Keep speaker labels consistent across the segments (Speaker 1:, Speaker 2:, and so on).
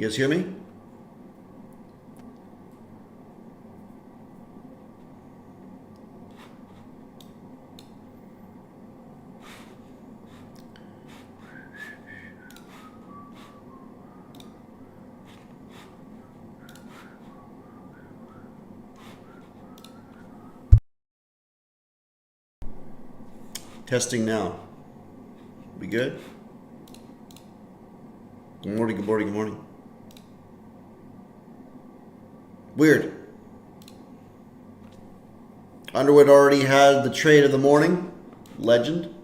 Speaker 1: You guys hear me? Testing now. We good? Good morning, good morning, good morning. Weird. Underwood already had the trade of the morning. Legend.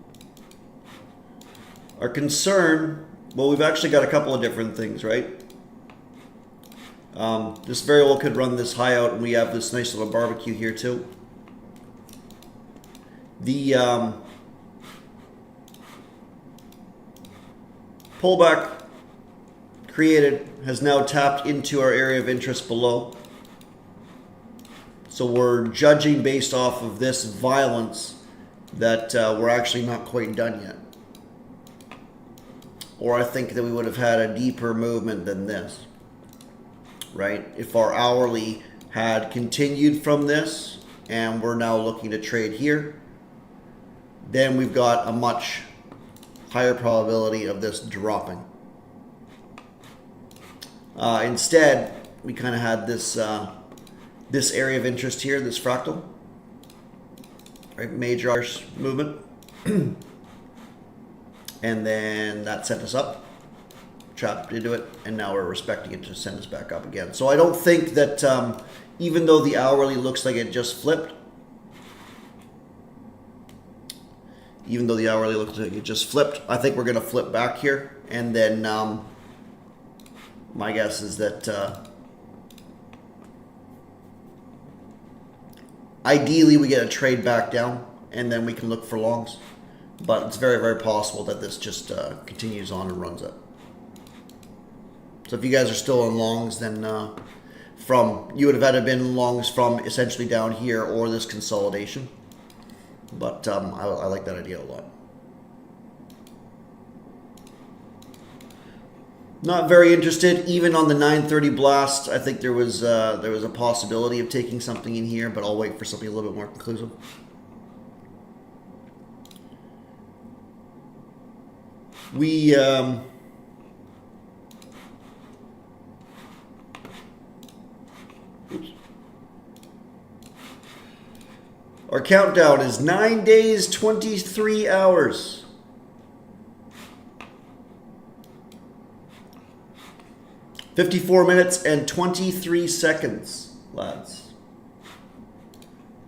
Speaker 1: Our concern, well, we've actually got a couple of different things, right? This very well could run this high out, and we have this nice little barbecue here too. The pullback created has now tapped into our area of interest below. So we're judging based off of this violence that we're actually not quite done yet. Or I think that we would have had a deeper movement than this, right? If our hourly had continued from this and we're now looking to trade here, then we've got a much higher probability of this dropping. Instead, we kind of had this this area of interest here, this fractal, right? Major movement, and then that sent us up, trapped into it, and now we're respecting it to send us back up again. So I don't think that even though the hourly looks like it just flipped, I think we're going to flip back here, and then my guess is that ideally we get a trade back down, and then we can look for longs. But it's very, very possible that this just continues on and runs up. So if you guys are still in longs, then you would have had to been longs from essentially down here or this consolidation. But I like that idea a lot. Not very interested, even on the 930 blast. I think there was a possibility of taking something in here, but I'll wait for something a little bit more conclusive. We our countdown is 9 days, 23 hours. $54 minutes and 23 seconds, lads.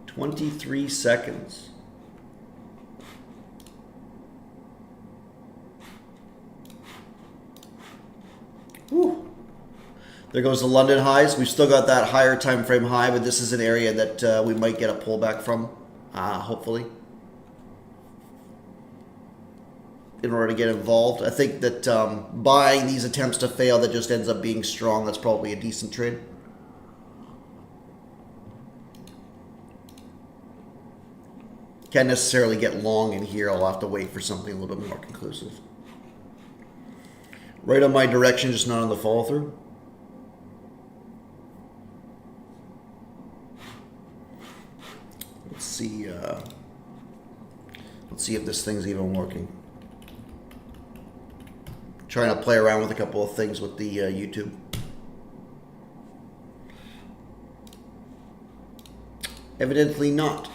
Speaker 1: 23 seconds. Whew. There goes the London highs. We've still got that higher time frame high, but this is an area that we might get a pullback from, hopefully, in order to get involved. I think that buying these attempts to fail that just ends up being strong, that's probably a decent trade. Can't necessarily get long in here. I'll have to wait for something a little bit more conclusive. Right on my direction, just not on the follow through. Let's see if this thing's even working. Trying to play around with a couple of things with the YouTube. Evidently not.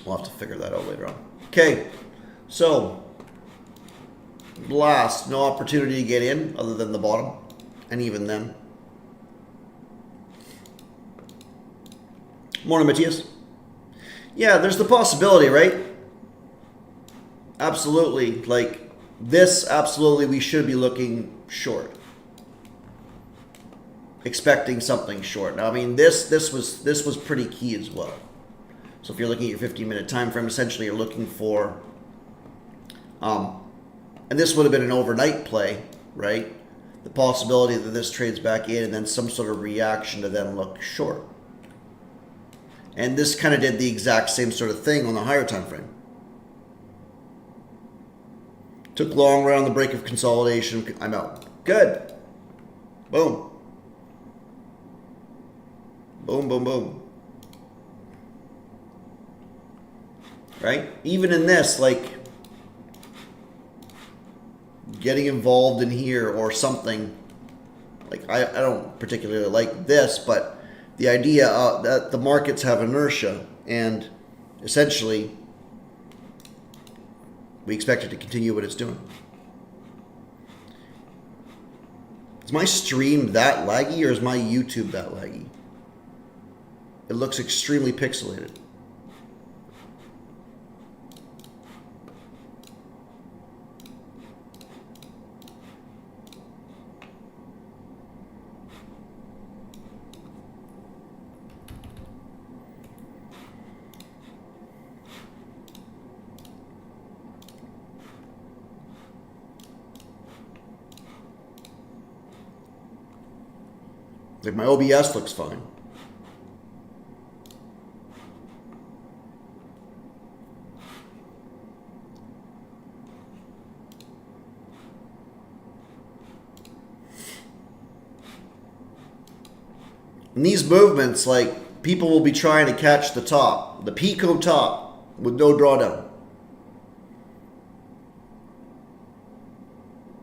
Speaker 1: We'll have to figure that out later on. Okay, so blast, no opportunity to get in other than the bottom, and even then. Morning, Matthias. Yeah, there's the possibility, right? Absolutely, like this. Absolutely, we should be looking short, expecting something short. Now, I mean, this was pretty key as well. So if you're looking at your 15-minute time frame, essentially you're looking for, and this would have been an overnight play, right? The possibility that this trades back in and then some sort of reaction to then look short. And this kind of did the exact same sort of thing on the higher time frame. Took long around the break of consolidation. I'm out. Good. Boom. Boom, boom, boom. Right? Even in this, like, getting involved in here or something, like, I don't particularly like this, but the idea that the markets have inertia, and essentially we expect it to continue what it's doing. Is my stream that laggy, or is my YouTube that laggy? It looks extremely pixelated. Like, my OBS looks fine. In these movements, like, people will be trying to catch the top, the Pico top, with no drawdown.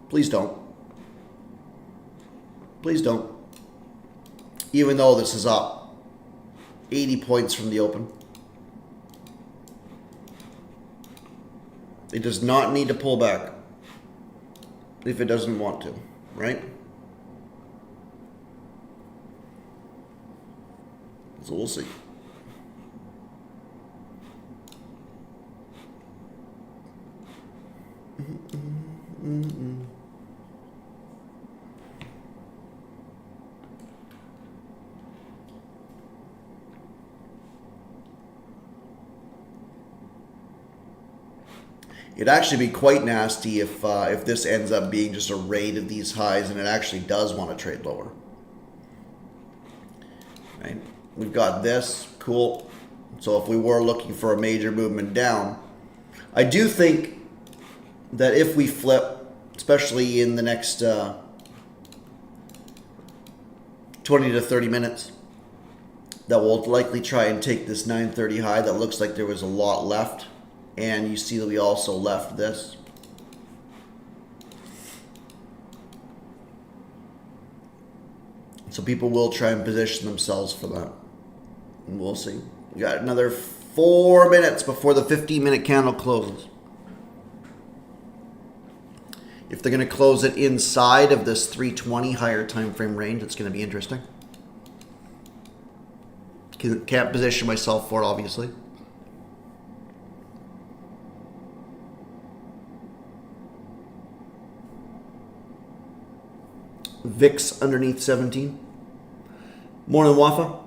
Speaker 1: Please don't. Please don't. Even though this is up 80 points from the open. It does not need to pull back if it doesn't want to, right? So we'll see. It'd actually be quite nasty if this ends up being just a raid of these highs and it actually does want to trade lower. Right? We've got this, cool. So if we were looking for a major movement down, I do think that if we flip, especially in the next 20 to 30 minutes, that we'll likely try and take this 930 high that looks like there was a lot left. And you see that we also left this. So people will try and position themselves for that. And we'll see. We got another 4 minutes before the 15-minute candle closes. If they're going to close it inside of this 320 higher time frame range, it's going to be interesting. Can't position myself for it, obviously. VIX underneath 17. Morning, Wafa.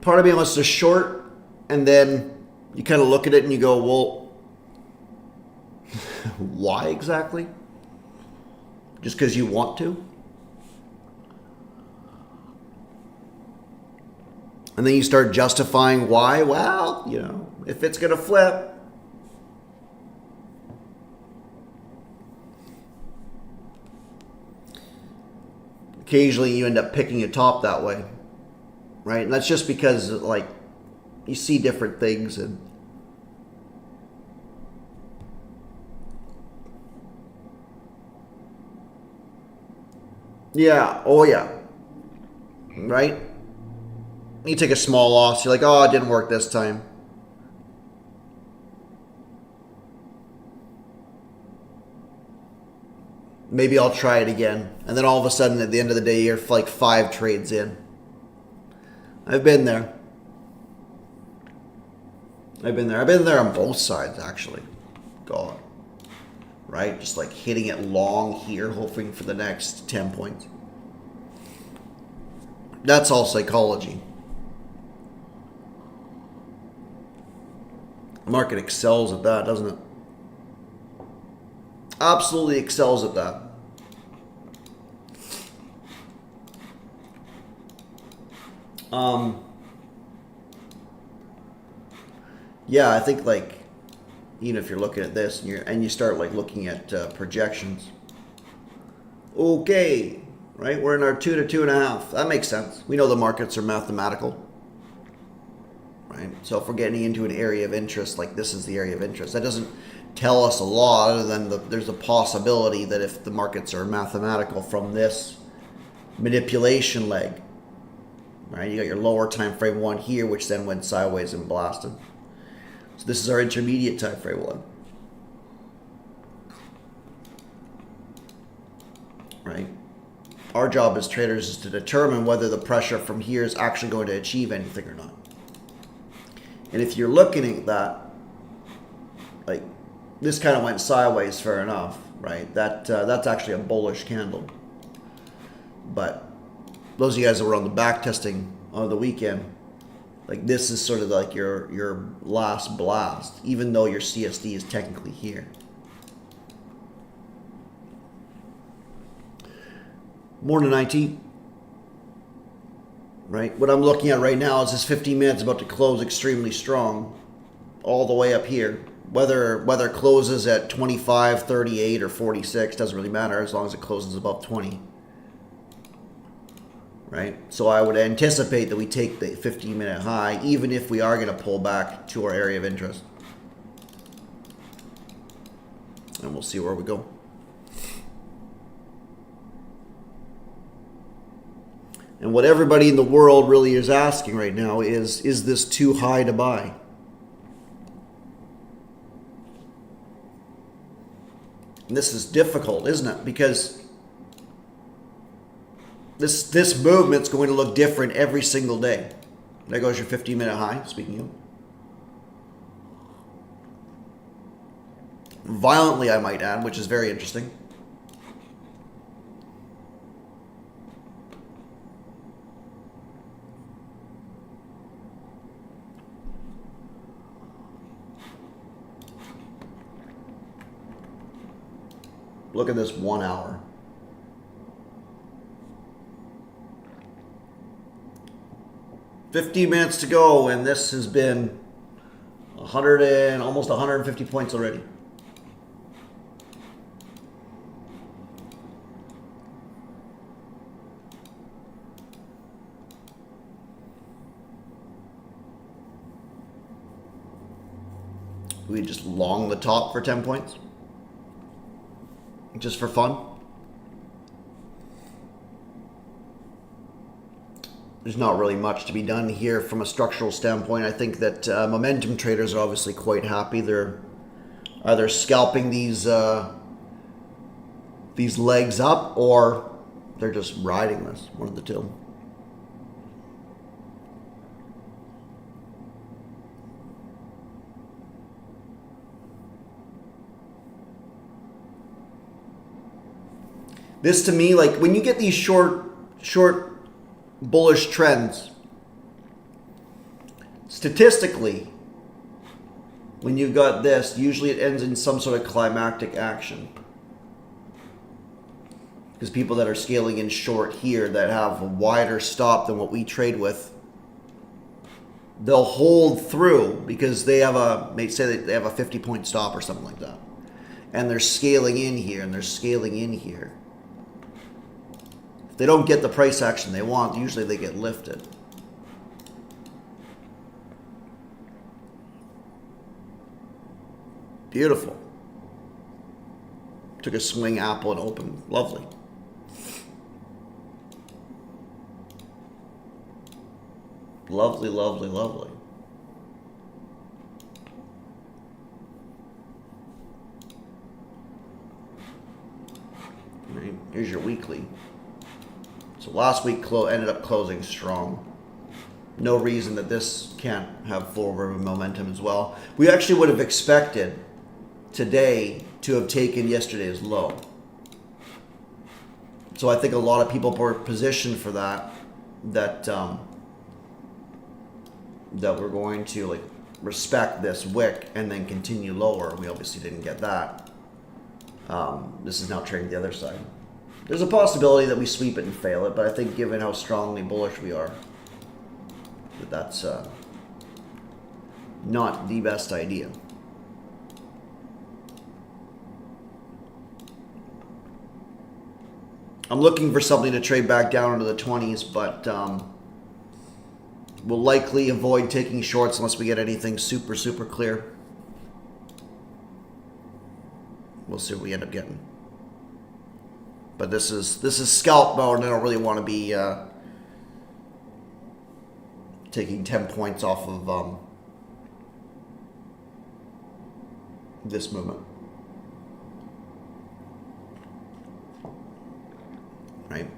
Speaker 1: Part of me wants to short, and then you kind of look at it and you go, well, why exactly? Just because you want to? And then you start justifying why. Well, you know, if it's going to flip. Occasionally you end up picking a top that way. Right? And that's just because, like, you see different things and yeah, oh yeah. Right? You take a small loss, you're like, oh, it didn't work this time. maybe I'll try it again. And then all of a sudden at the end of the day, you're like 5 trades in. I've been there. I've been there on both sides, actually. God. Right? Just like hitting it long here, hoping for the next 10 points. That's all psychology. The market excels at that, doesn't it? Absolutely excels at that. Yeah, I think like, even if you're looking at this and you start like looking at projections. Okay, right? We're in our 2 to 2.5. That makes sense. We know the markets are mathematical, right? So if we're getting into an area of interest, like this is the area of interest, that doesn't tell us a lot other than there's a possibility that if the markets are mathematical from this manipulation leg, right? You got your lower time frame one here, which then went sideways and blasted. So this is our intermediate time frame one. Right? Our job as traders is to determine whether the pressure from here is actually going to achieve anything or not. And if you're looking at that, like this kind of went sideways, fair enough, right? That's actually a bullish candle. But those of you guys that were on the back testing on the weekend, like this is sort of like your last blast, even though your CSD is technically here. Morning 19. Right? What I'm looking at right now is this 15 minutes about to close extremely strong all the way up here. Whether it closes at 25, 38, or 46 doesn't really matter as long as it closes above 20. Right? So I would anticipate that we take the 15-minute high, even if we are going to pull back to our area of interest. And we'll see where we go. And what everybody in the world really is asking right now is this too high to buy? And this is difficult, isn't it? Because this movement's going to look different every single day. There goes your 15-minute high, speaking of. Violently, I might add, which is very interesting. Look at this 1 hour. "50 minutes to go, and this has been 100 and almost 150 points already. We just long the top for 10 points? Just for fun? There's not really much to be done here from a structural standpoint. I think that momentum traders are obviously quite happy. They're either scalping these legs up, or they're just riding this, one of the two. This to me, like when you get these short bullish trends, statistically, when you've got this, usually it ends in some sort of climactic action. Because people that are scaling in short here that have a wider stop than what we trade with, they'll hold through because they have say they have a 50-point stop or something like that. And they're scaling in here and they're scaling in here. If they don't get the price action they want, usually they get lifted. Beautiful. Took a swing apple and opened. Lovely. Lovely, lovely, lovely. Here's your weekly. So last week ended up closing strong. No reason that this can't have forward momentum as well. We actually would have expected today to have taken yesterday's low. So I think a lot of people were positioned for that we're going to like respect this wick and then continue lower. We obviously didn't get that. This is now trading the other side. There's a possibility that we sweep it and fail it, but I think given how strongly bullish we are, that's not the best idea. I'm looking for something to trade back down into the 20s, but we'll likely avoid taking shorts unless we get anything super, super clear. We'll see what we end up getting. But this is scalp mode, and I don't really want to be taking 10 points off of this movement. Right,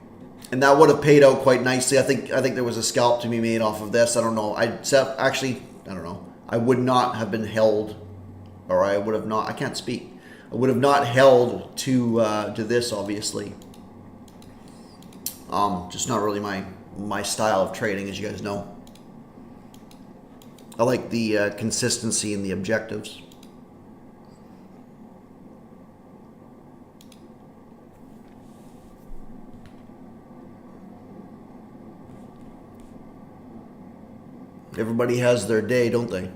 Speaker 1: and that would have paid out quite nicely. I think there was a scalp to be made off of this. I don't know. I don't know. I would not have been held, or I would have not. I can't speak. I would have not held to this, obviously. Just not really my style of trading, as you guys know. I like the consistency and the objectives. Everybody has their day, don't they?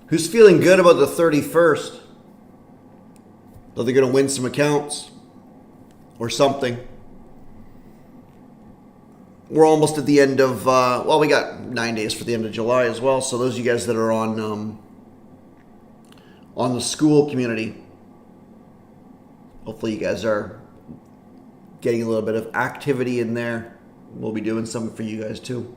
Speaker 1: Who's feeling good about the 31st? That they're going to win some accounts or something? We're almost at the end of, well, we got 9 days for the end of July as well. So those of you guys that are on the school community, hopefully you guys are getting a little bit of activity in there. We'll be doing something for you guys too.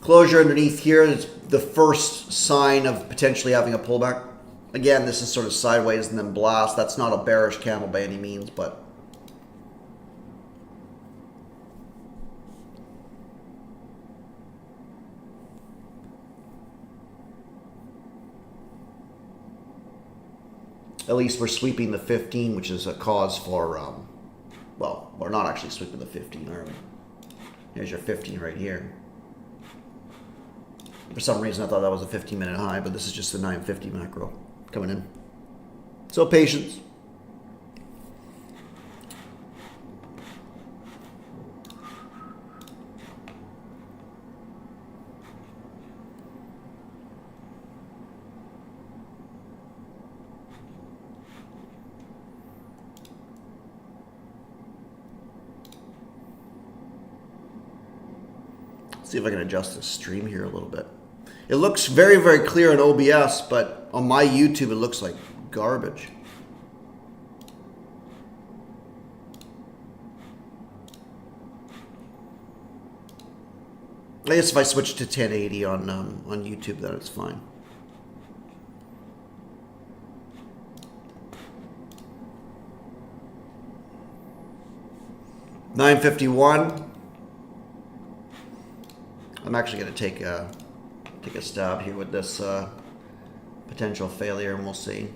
Speaker 1: Closure underneath here is the first sign of potentially having a pullback. Again, this is sort of sideways and then blast. That's not a bearish candle by any means, but at least we're sweeping the 15, which is a cause for, well, we're not actually sweeping the 15, are we? Here's your 15 right here. For some reason, I thought that was a 15-minute high, but this is just the 950 macro coming in. So patience. See if I can adjust the stream here a little bit. It looks very, very clear in OBS, but on my YouTube, it looks like garbage. I guess if I switch to 1080 on YouTube, then it's fine. $9.51. I'm actually going to take a stab here with this potential failure, and we'll see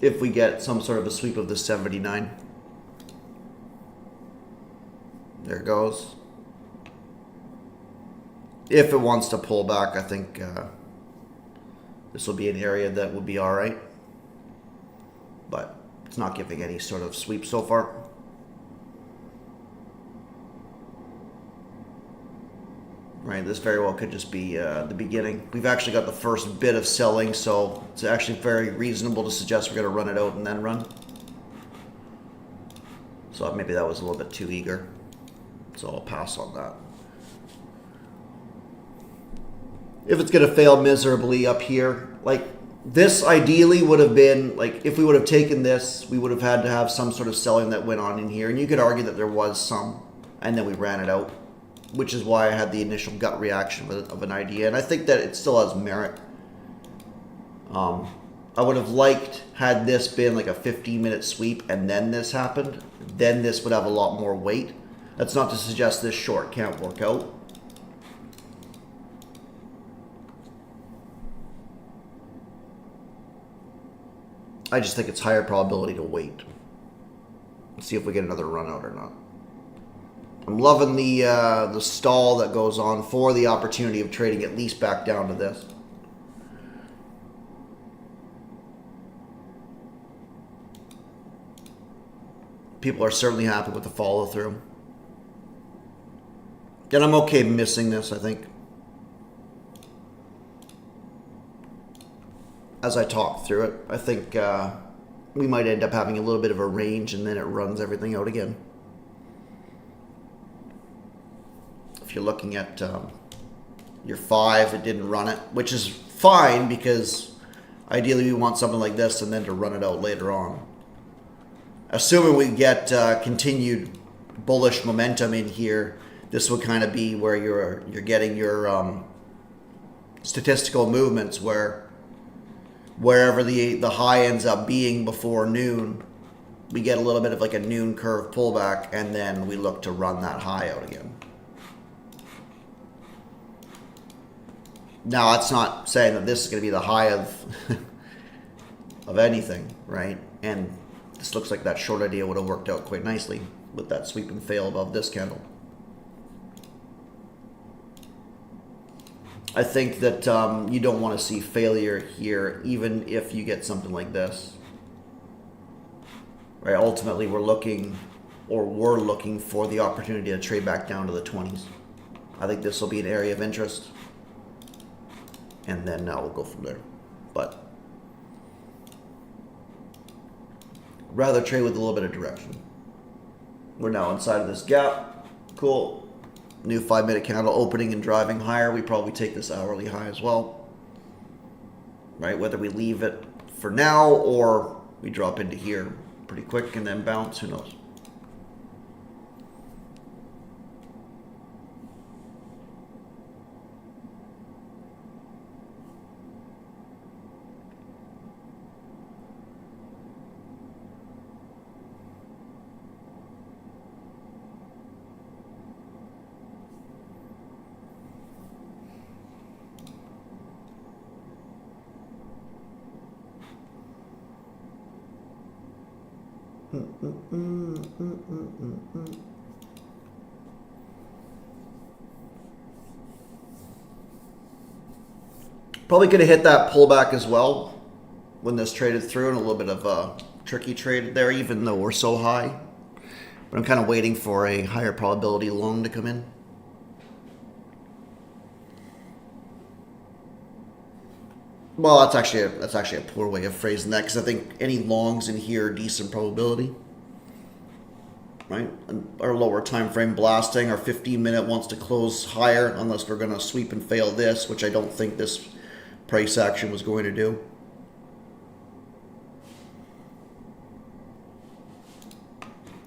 Speaker 1: if we get some sort of a sweep of the 79. There it goes. If it wants to pull back, I think this will be an area that would be all right, but it's not giving any sort of sweep so far. Right, this very well could just be the beginning. We've actually got the first bit of selling, so it's actually very reasonable to suggest we're going to run it out and then run. So maybe that was a little bit too eager. So I'll pass on that. If it's going to fail miserably up here, like this ideally would have been, like if we would have taken this, we would have had to have some sort of selling that went on in here. And you could argue that there was some, and then we ran it out, which is why I had the initial gut reaction of an idea. And I think that it still has merit. I would have liked, had this been like a 15-minute sweep and then this happened, then this would have a lot more weight. That's not to suggest this short can't work out. I just think it's higher probability to wait. Let's see if we get another run out or not. I'm loving the stall that goes on for the opportunity of trading at least back down to this. People are certainly happy with the follow through. And I'm okay missing this, I think. As I talk through it, I think we might end up having a little bit of a range and then it runs everything out again. If you're looking at your 5, it didn't run it, which is fine because ideally we want something like this and then to run it out later on. Assuming we get continued bullish momentum in here, this would kind of be where you're getting your statistical movements where wherever the high ends up being before noon, we get a little bit of like a noon curve pullback, and then we look to run that high out again. Now, that's not saying that this is going to be the high of anything, right? And this looks like that short idea would have worked out quite nicely with that sweep and fail above this candle. I think that you don't want to see failure here, even if you get something like this. Right? Ultimately, we're looking for the opportunity to trade back down to the 20s. I think this will be an area of interest. And then now we'll go from there. But rather trade with a little bit of direction. We're now inside of this gap. Cool. New 5-minute candle opening and driving higher. We probably take this hourly high as well. Right? Whether we leave it for now or we drop into here pretty quick and then bounce, who knows? Probably could have hit that pullback as well when this traded through, and a little bit of a tricky trade there, even though we're so high. But I'm kind of waiting for a higher probability long to come in. Well, that's actually a poor way of phrasing that, because I think any longs in here are decent probability. Right? Our lower time frame blasting, our 15-minute wants to close higher unless we're going to sweep and fail this, which I don't think this price action was going to do.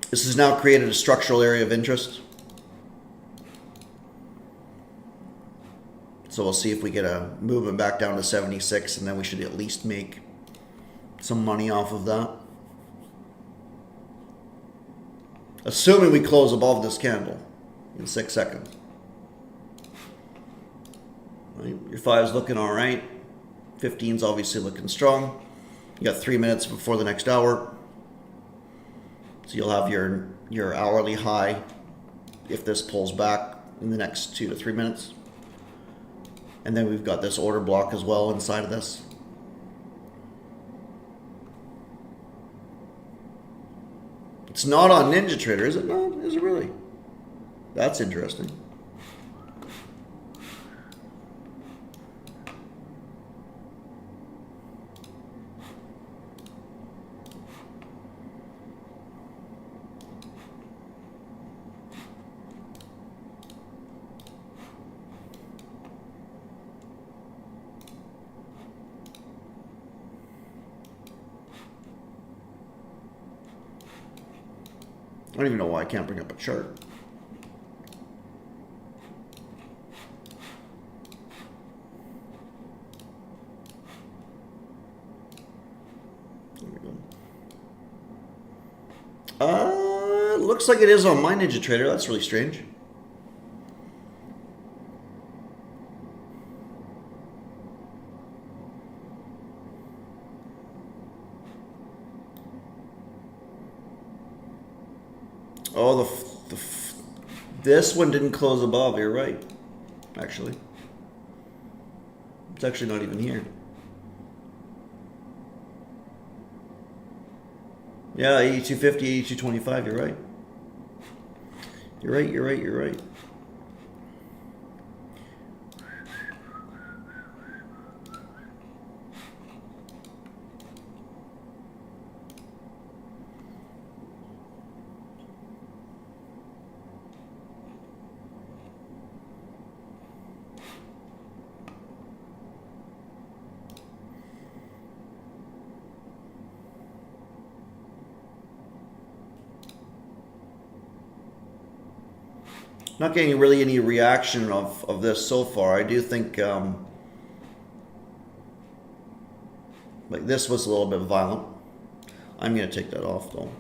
Speaker 1: This has now created a structural area of interest. So we'll see if we get a movement back down to 76, and then we should at least make some money off of that. Assuming we close above this candle in 6 seconds. Right? Your 5's looking all right. 15's obviously looking strong. You got 3 minutes before the next hour. So you'll have your hourly high if this pulls back in the next 2 to 3 minutes. And then we've got this order block as well inside of this. It's not on NinjaTrader, is it not? Is it really? That's interesting. I don't even know why I can't bring up a chart. Looks like it is on my NinjaTrader. That's really strange. Oh, this one didn't close above. You're right. Actually, it's actually not even here. Yeah, 82.50, 82.25. You're right. You're right. You're right. You're right. Not getting really any reaction of this so far. I do think like this was a little bit violent. I'm going to take that off though.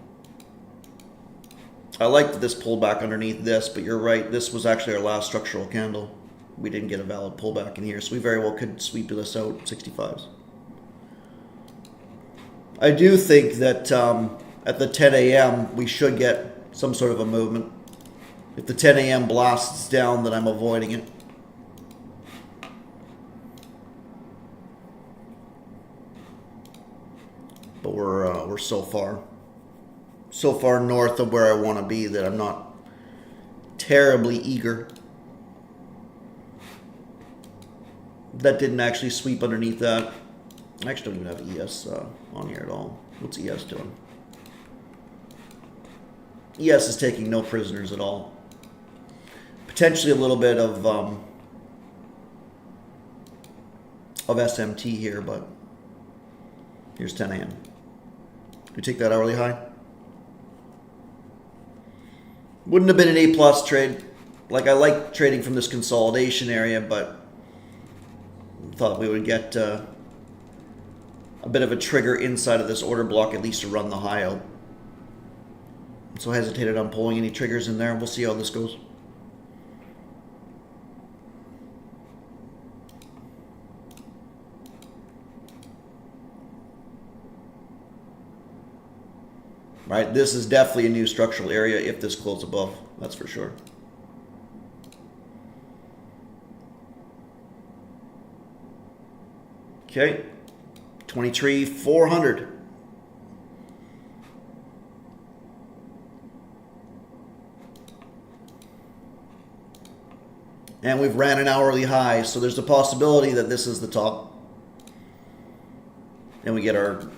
Speaker 1: I like that this pulled back underneath this, but you're right. This was actually our last structural candle. We didn't get a valid pullback in here, so we very well could sweep this out 65s. I do think that at the 10 a.m. we should get some sort of a movement. If the 10 a.m. blasts down, then I'm avoiding it. But we're so far north of where I want to be that I'm not terribly eager. That didn't actually sweep underneath that. I actually don't even have ES on here at all. What's ES doing? ES is taking no prisoners at all. Potentially a little bit of SMT here, but here's 10 a.m. We take that hourly high. Wouldn't have been an A+ trade. Like, I like trading from this consolidation area, but thought we would get a bit of a trigger inside of this order block, at least to run the high out. So I hesitated on pulling any triggers in there. We'll see how this goes. Right, this is definitely a new structural area if this closes above, that's for sure. Okay, 23,400. And we've ran an hourly high, so there's a possibility that this is the top. And we get our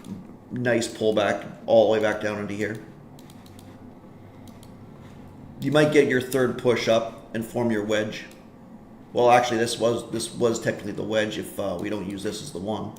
Speaker 1: nice pullback all the way back down into here. You might get your third push up and form your wedge. Well, actually, this was technically the wedge if we don't use this as the one.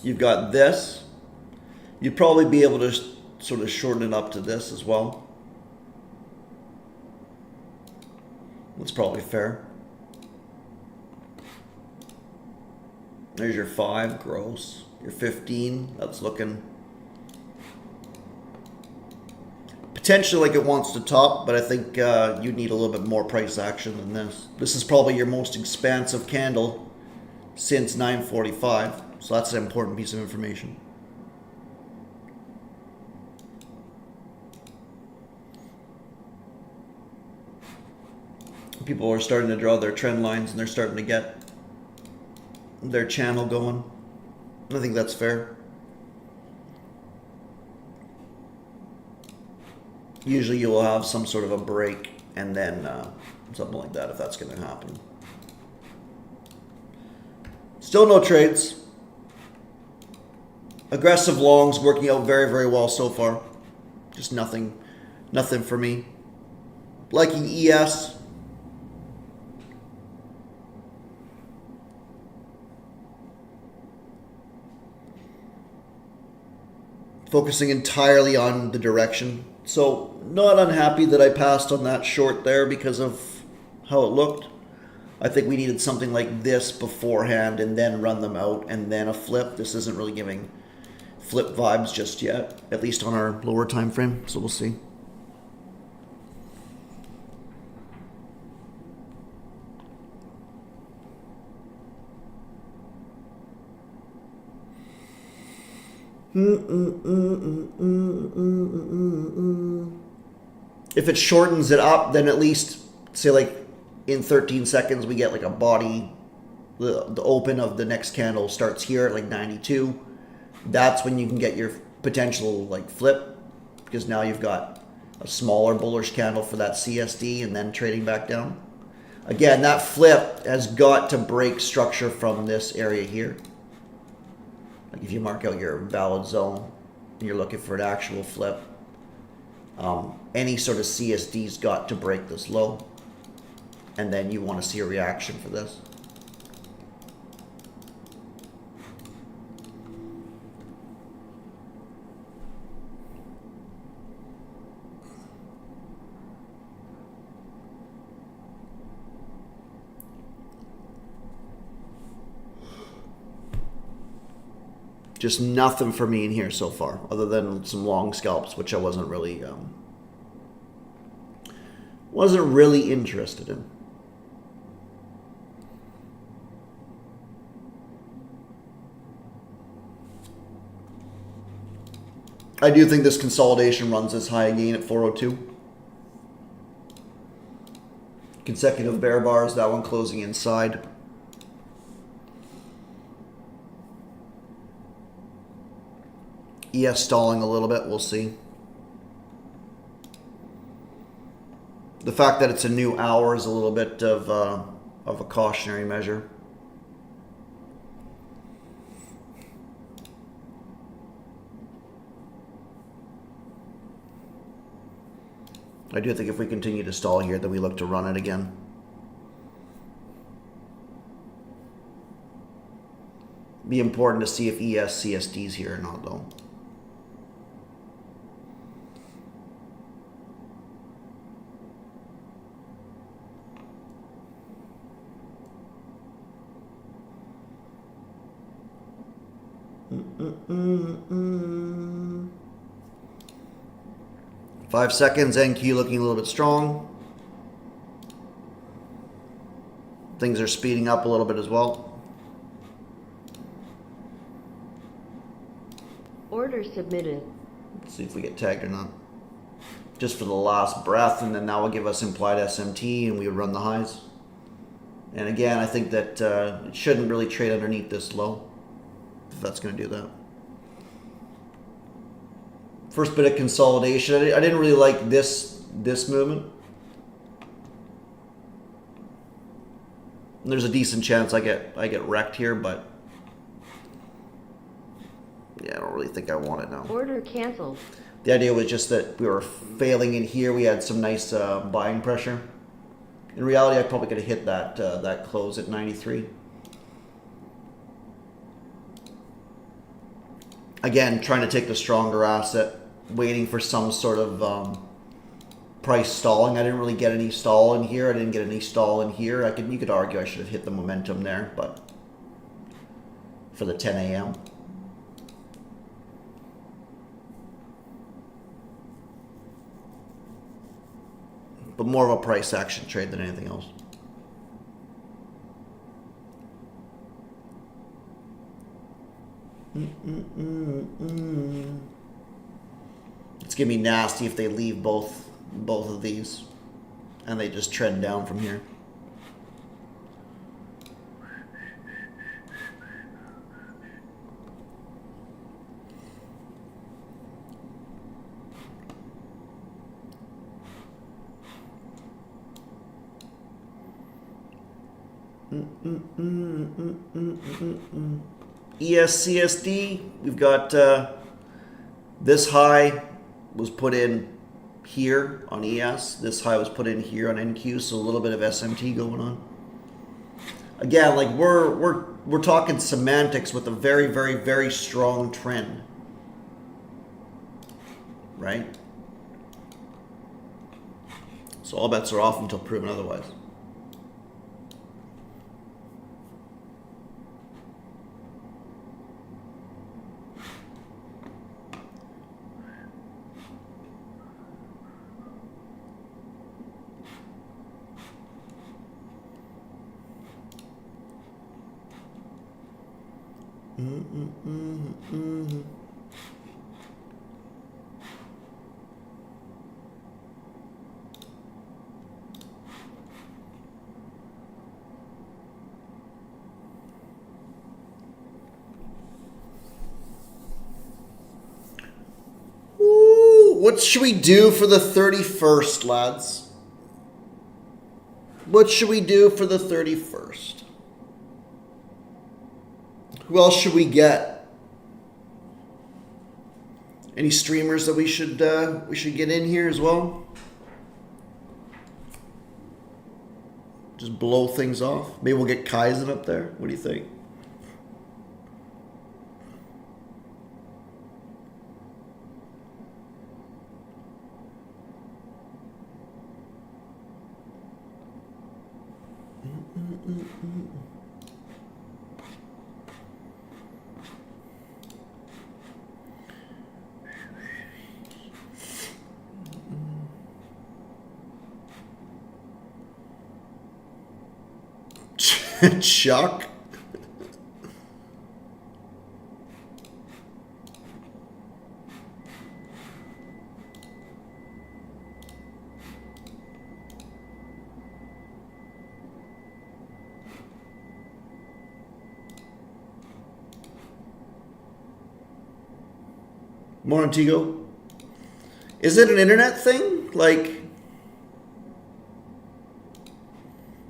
Speaker 1: You've got this. You'd probably be able to sort of shorten it up to this as well. That's probably fair. There's your 5, gross. Your 15, that's looking potentially like it wants to top, but I think you need a little bit more price action than this. This is probably your most expansive candle since 945. So that's an important piece of information. People are starting to draw their trend lines and they're starting to get their channel going. I think that's fair. Usually you will have some sort of a break and then something like that if that's going to happen. Still no trades. Aggressive longs working out very, very well so far. Just nothing for me. Liking ES. Focusing entirely on the direction. So not unhappy that I passed on that short there because of how it looked. I think we needed something like this beforehand and then run them out and then a flip. This isn't really giving flip vibes just yet, at least on our lower time frame. So we'll see. If it shortens it up, then at least say like in 13 seconds we get like a body. The open of the next candle starts here at like 92. That's when you can get your potential like flip, because now you've got a smaller bullish candle for that CSD and then trading back down. Again, that flip has got to break structure from this area here. Like if you mark out your valid zone and you're looking for an actual flip, any sort of CSD's got to break this low, and then you want to see a reaction for this. Just nothing for me in here so far, other than some long scalps, which I wasn't really interested in. I do think this consolidation runs as high again at 402. Consecutive bear bars, that one closing inside. ES stalling a little bit, we'll see. The fact that it's a new hour is a little bit of a cautionary measure. I do think if we continue to stall here, then we look to run it again. Be important to see if ES CSD's here or not, though. Mm-mm-mm-mm. 5 seconds, NQ looking a little bit strong. Things are speeding up a little bit as well.
Speaker 2: Order submitted.
Speaker 1: Let's see if we get tagged or not. Just for the last breath, and then that will give us implied SMT, and we would run the highs. And again, I think that it shouldn't really trade underneath this low, if that's going to do that. First bit of consolidation. I didn't really like this movement. And there's a decent chance I get wrecked here, but yeah, I don't really think I want it now.
Speaker 2: Order canceled.
Speaker 1: The idea was just that we were failing in here. We had some nice buying pressure. In reality, I probably could have hit that close at 93. Again, trying to take the stronger asset, waiting for some sort of price stalling. I didn't really get any stall in here. I didn't get any stall in here. You could argue I should have hit the momentum there, but for the 10 a.m. But more of a price action trade than anything else. It's gonna be nasty if they leave both of these and they just trend down from here. ESCSD, we've got this high was put in here on ES. This high was put in here on NQ, so a little bit of SMT going on. Again, like we're talking semantics with a very, very, very strong trend, right? So all bets are off until proven otherwise. What should we do for the 31st, lads? What should we do for the 31st? Who else should we get? Any streamers that we should get in here as well? Just blow things off. Maybe we'll get Kaizen up there. What do you think? Chuck? Montego? Is it an internet thing? Like,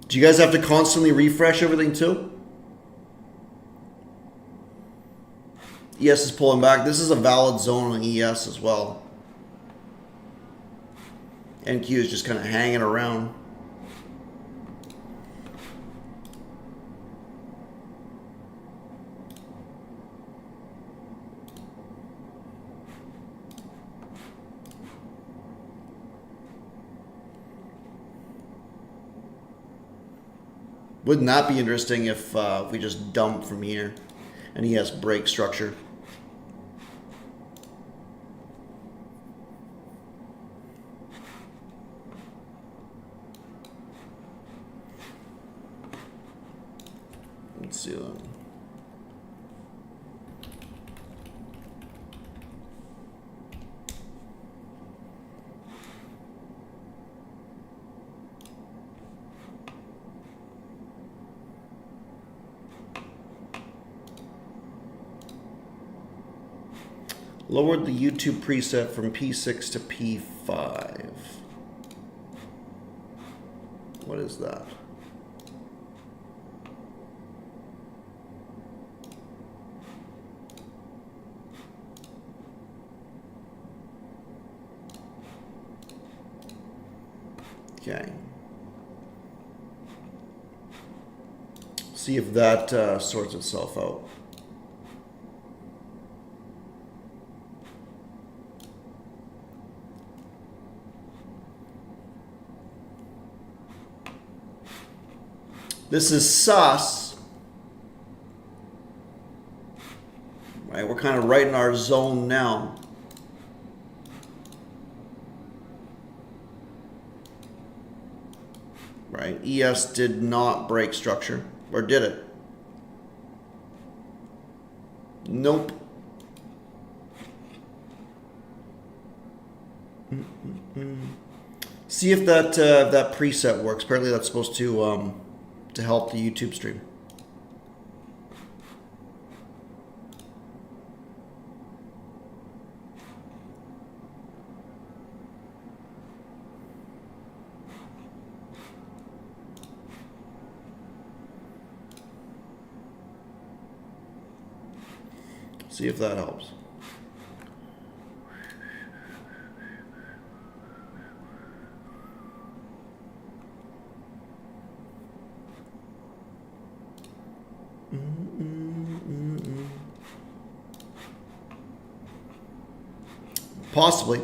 Speaker 1: do you guys have to constantly refresh everything too? ES is pulling back. This is a valid zone on ES as well. NQ is just kind of hanging around. Wouldn't that be interesting if we just dump from here and he has break structure? Let's see that. Lowered the YouTube preset from P6 to P5. What is that? Okay. See if that sorts itself out. This is sus. Right, we're kind of right in our zone now. Right, ES did not break structure, or did it? Nope. See if that preset works. Apparently that's supposed to help the YouTube stream. See if that helps. Possibly.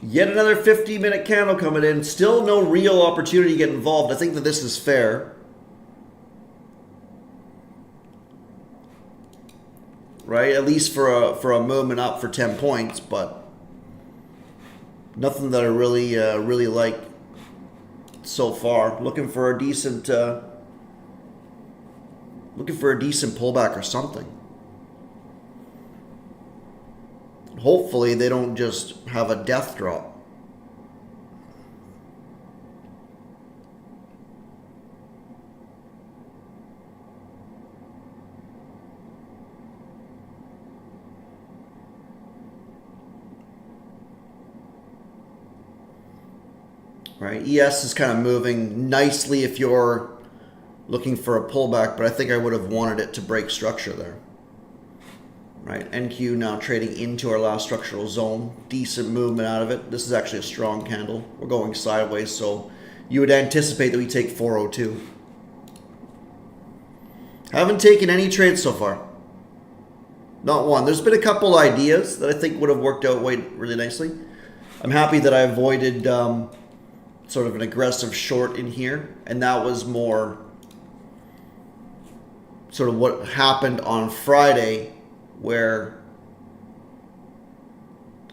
Speaker 1: Yet another 50-minute candle coming in. Still no real opportunity to get involved. I think that this is fair. Right? At least for a movement up for 10 points, but nothing that I really really like so far. Looking for a decent pullback or something. Hopefully they don't just have a death drop. Right, ES is kind of moving nicely if you're looking for a pullback, but I think I would have wanted it to break structure there. Right, NQ now trading into our last structural zone. Decent movement out of it. This is actually a strong candle. We're going sideways, so you would anticipate that we take 402. Haven't taken any trades so far. Not one. There's been a couple ideas that I think would have worked out really nicely. I'm happy that I avoided sort of an aggressive short in here, and that was more sort of what happened on Friday, where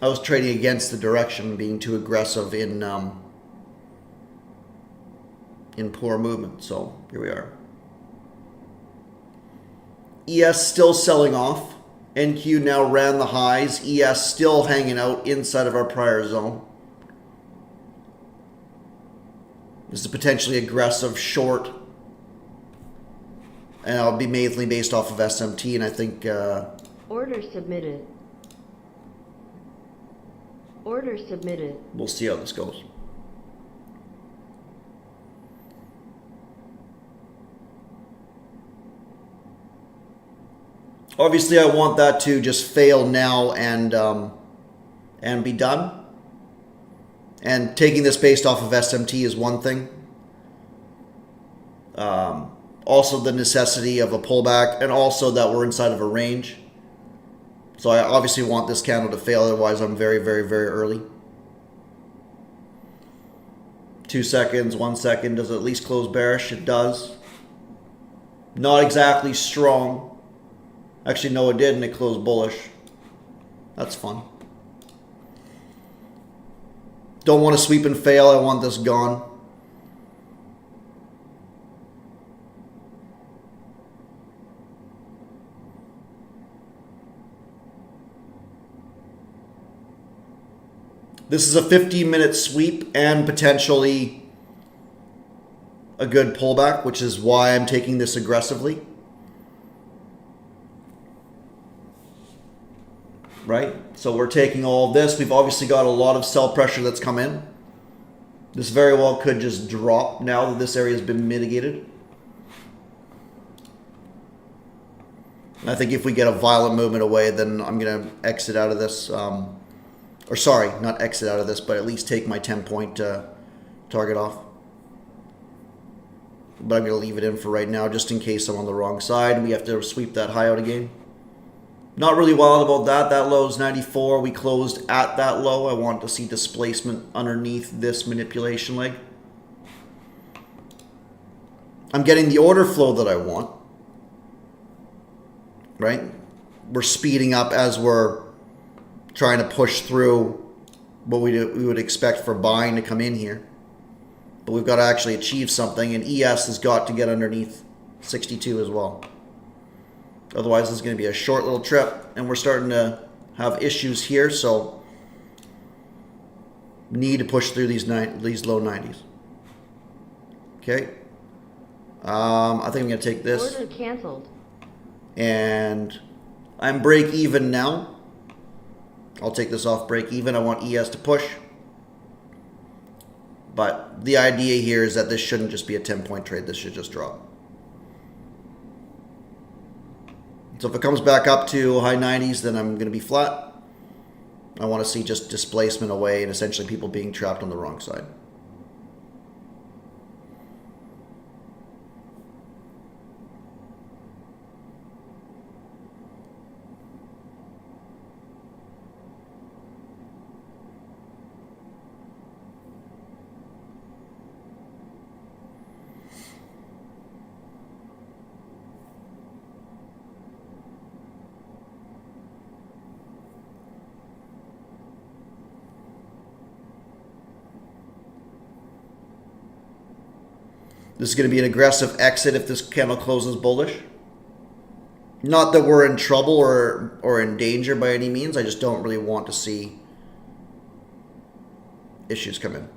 Speaker 1: I was trading against the direction, being too aggressive in poor movement. So here we are. ES still selling off. NQ now ran the highs. ES still hanging out inside of our prior zone. This is a potentially aggressive short. And I'll be mainly based off of SMT, and I think...
Speaker 2: Order submitted. Order submitted.
Speaker 1: We'll see how this goes. Obviously, I want that to just fail now and be done. And taking this based off of SMT is one thing. Also the necessity of a pullback, and also that we're inside of a range. So I obviously want this candle to fail, otherwise I'm very, very, very early. 2 seconds, 1 second. Does it at least close bearish? It does. Not exactly strong. Actually, no, it did, and it closed bullish. That's fun. Don't want to sweep and fail. I want this gone. This is a 15-minute sweep and potentially a good pullback, which is why I'm taking this aggressively. Right? So we're taking all of this. We've obviously got a lot of sell pressure that's come in. This very well could just drop now that this area has been mitigated. And I think if we get a violent movement away, then I'm going to exit out of this. Or sorry, not exit out of this, but at least take my 10-point target off. But I'm going to leave it in for right now, just in case I'm on the wrong side and we have to sweep that high out again. Not really wild about that. That low is 94. We closed at that low. I want to see displacement underneath this manipulation leg. I'm getting the order flow that I want. Right? We're speeding up as we're trying to push through what we would expect for buying to come in here. But we've got to actually achieve something, and ES has got to get underneath 62 as well. Otherwise, this is going to be a short little trip, and we're starting to have issues here, so need to push through these low 90s. Okay. I think I'm going to take this.
Speaker 2: Order canceled.
Speaker 1: And I'm break even now. I'll take this off break even. I want ES to push. But the idea here is that this shouldn't just be a 10-point trade. This should just drop. So if it comes back up to high 90s, then I'm going to be flat. I want to see just displacement away and essentially people being trapped on the wrong side. This is going to be an aggressive exit if this candle closes bullish. Not that we're in trouble or in danger by any means. I just don't really want to see issues come in.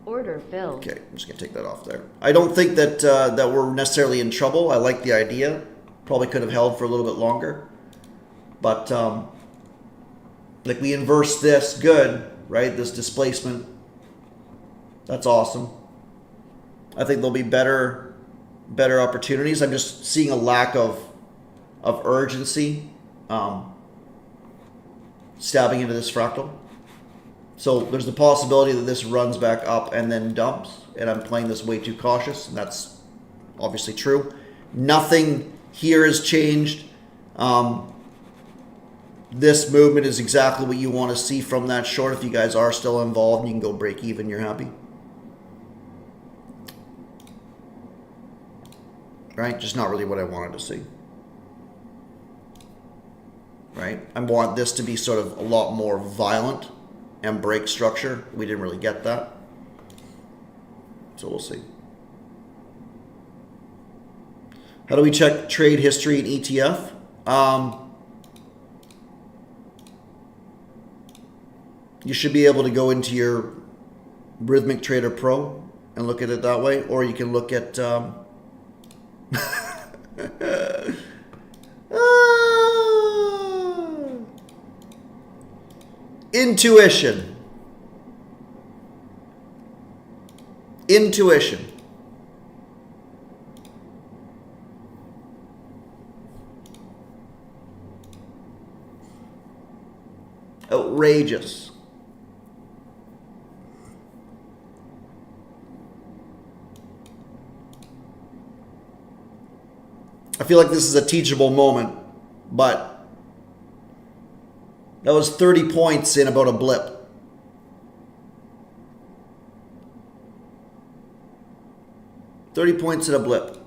Speaker 2: Order filled.
Speaker 1: Okay, I'm just going to take that off there. I don't think that that we're necessarily in trouble. I like the idea. Probably could have held for a little bit longer. But like we inverse this, good, right? This displacement. That's awesome. I think there'll be better opportunities. I'm just seeing a lack of urgency stabbing into this fractal. So there's the possibility that this runs back up and then dumps, and I'm playing this way too cautious, and that's obviously true. Nothing here has changed. This movement is exactly what you want to see from that short. If you guys are still involved, you can go break even, you're happy. Right? Just not really what I wanted to see. Right? I want this to be sort of a lot more violent and break structure. We didn't really get that. So we'll see. How do we check trade history in ETF? You should be able to go into your Rhythmic Trader Pro and look at it that way, or you can look at intuition. Intuition. Outrageous. I feel like this is a teachable moment, but that was 30 points in about a blip. $30 points in a blip.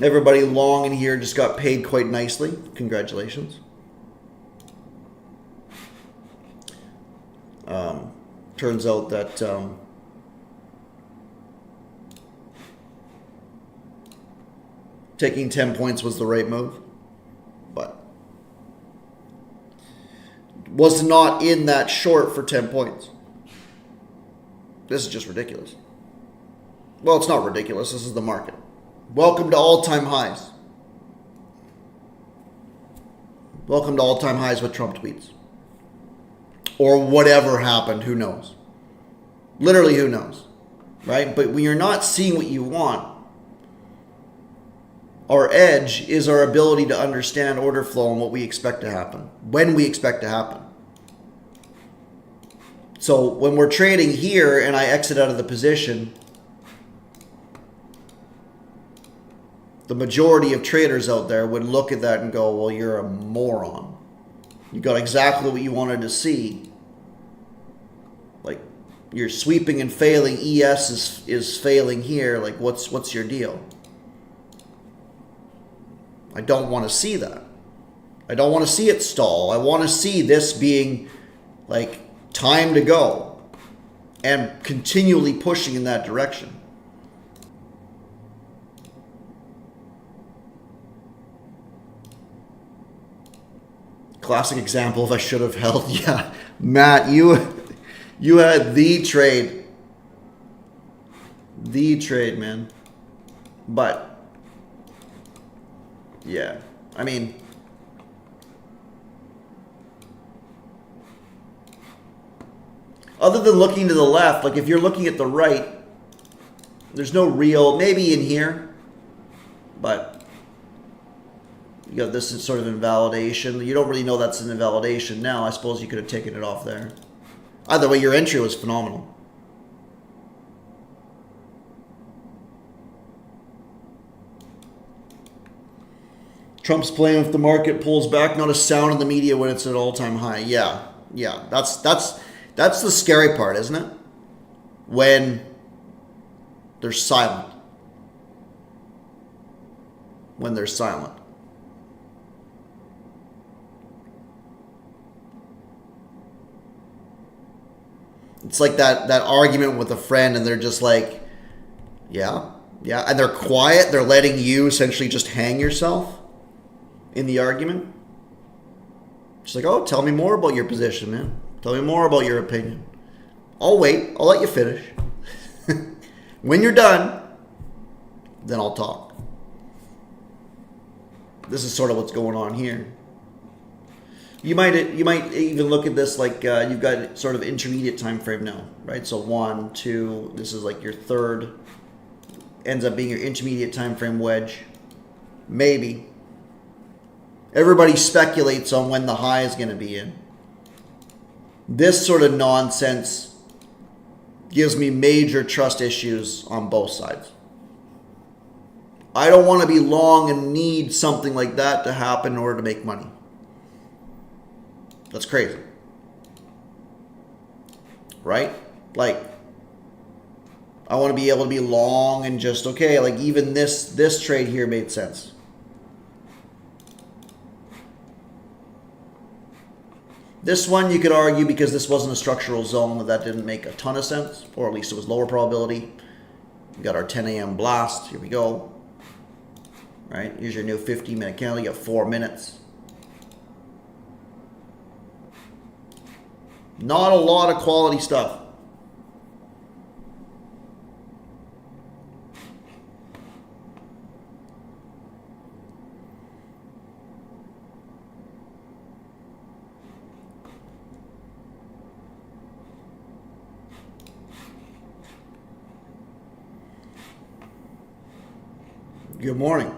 Speaker 1: Everybody long in here just got paid quite nicely. Congratulations. Turns out that taking 10 points was the right move, but was not in that short for 10 points. This is just ridiculous. Well, it's not ridiculous. This is the market. Welcome to all-time highs. Welcome to all-time highs with Trump tweets. Or whatever happened, who knows? Literally, who knows? Right? But when you're not seeing what you want, our edge is our ability to understand order flow and what we expect to happen, when we expect to happen. So when we're trading here and I exit out of the position, the majority of traders out there would look at that and go, well, you're a moron. You got exactly what you wanted to see. Like, you're sweeping and failing. ES is failing here. Like, what's your deal? I don't want to see that. I don't want to see it stall. I want to see this being like time to go and continually pushing in that direction. Classic example of I should have held. Yeah, Matt, you You had the trade. The trade, man. But, yeah. I mean, other than looking to the left, like if you're looking at the right, there's no real, maybe in here, but you got this is sort of invalidation. You don't really know that's an invalidation now. I suppose you could have taken it off there. Either way, your entry was phenomenal. Trump's playing if the market pulls back, not a sound in the media when it's at all-time high. Yeah, yeah, that's the scary part, isn't it? When they're silent. When they're silent. It's like that argument with a friend and they're just like, yeah, yeah. And they're quiet. They're letting you essentially just hang yourself in the argument. Just like, oh, tell me more about your position, man. Tell me more about your opinion. I'll wait. I'll let you finish. When you're done, then I'll talk. This is sort of what's going on here. You might even look at this like you've got sort of intermediate time frame now, right? So 1, 2, this is like your third, ends up being your intermediate time frame wedge. Maybe. Everybody speculates on when the high is going to be in. This sort of nonsense gives me major trust issues on both sides. I don't want to be long and need something like that to happen in order to make money. That's crazy. Right? Like, I want to be able to be long and just, okay, like even this trade here made sense. This one you could argue because this wasn't a structural zone that didn't make a ton of sense, or at least it was lower probability. We got our 10 a.m. blast. Here we go. Right? Here's your new 15-minute candle. You got 4 minutes. Not a lot of quality stuff. Good morning.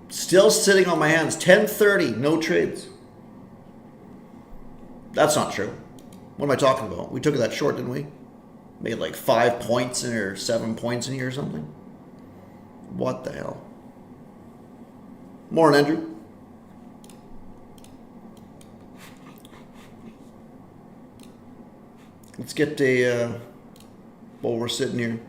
Speaker 1: Still sitting on my hands. 10:30, no trades. That's not true. What am I talking about? We took that short, didn't we? Made like 5 points in here, 7 points in here or something. What the hell? Morning, Andrew. Let's get a, while we're sitting here.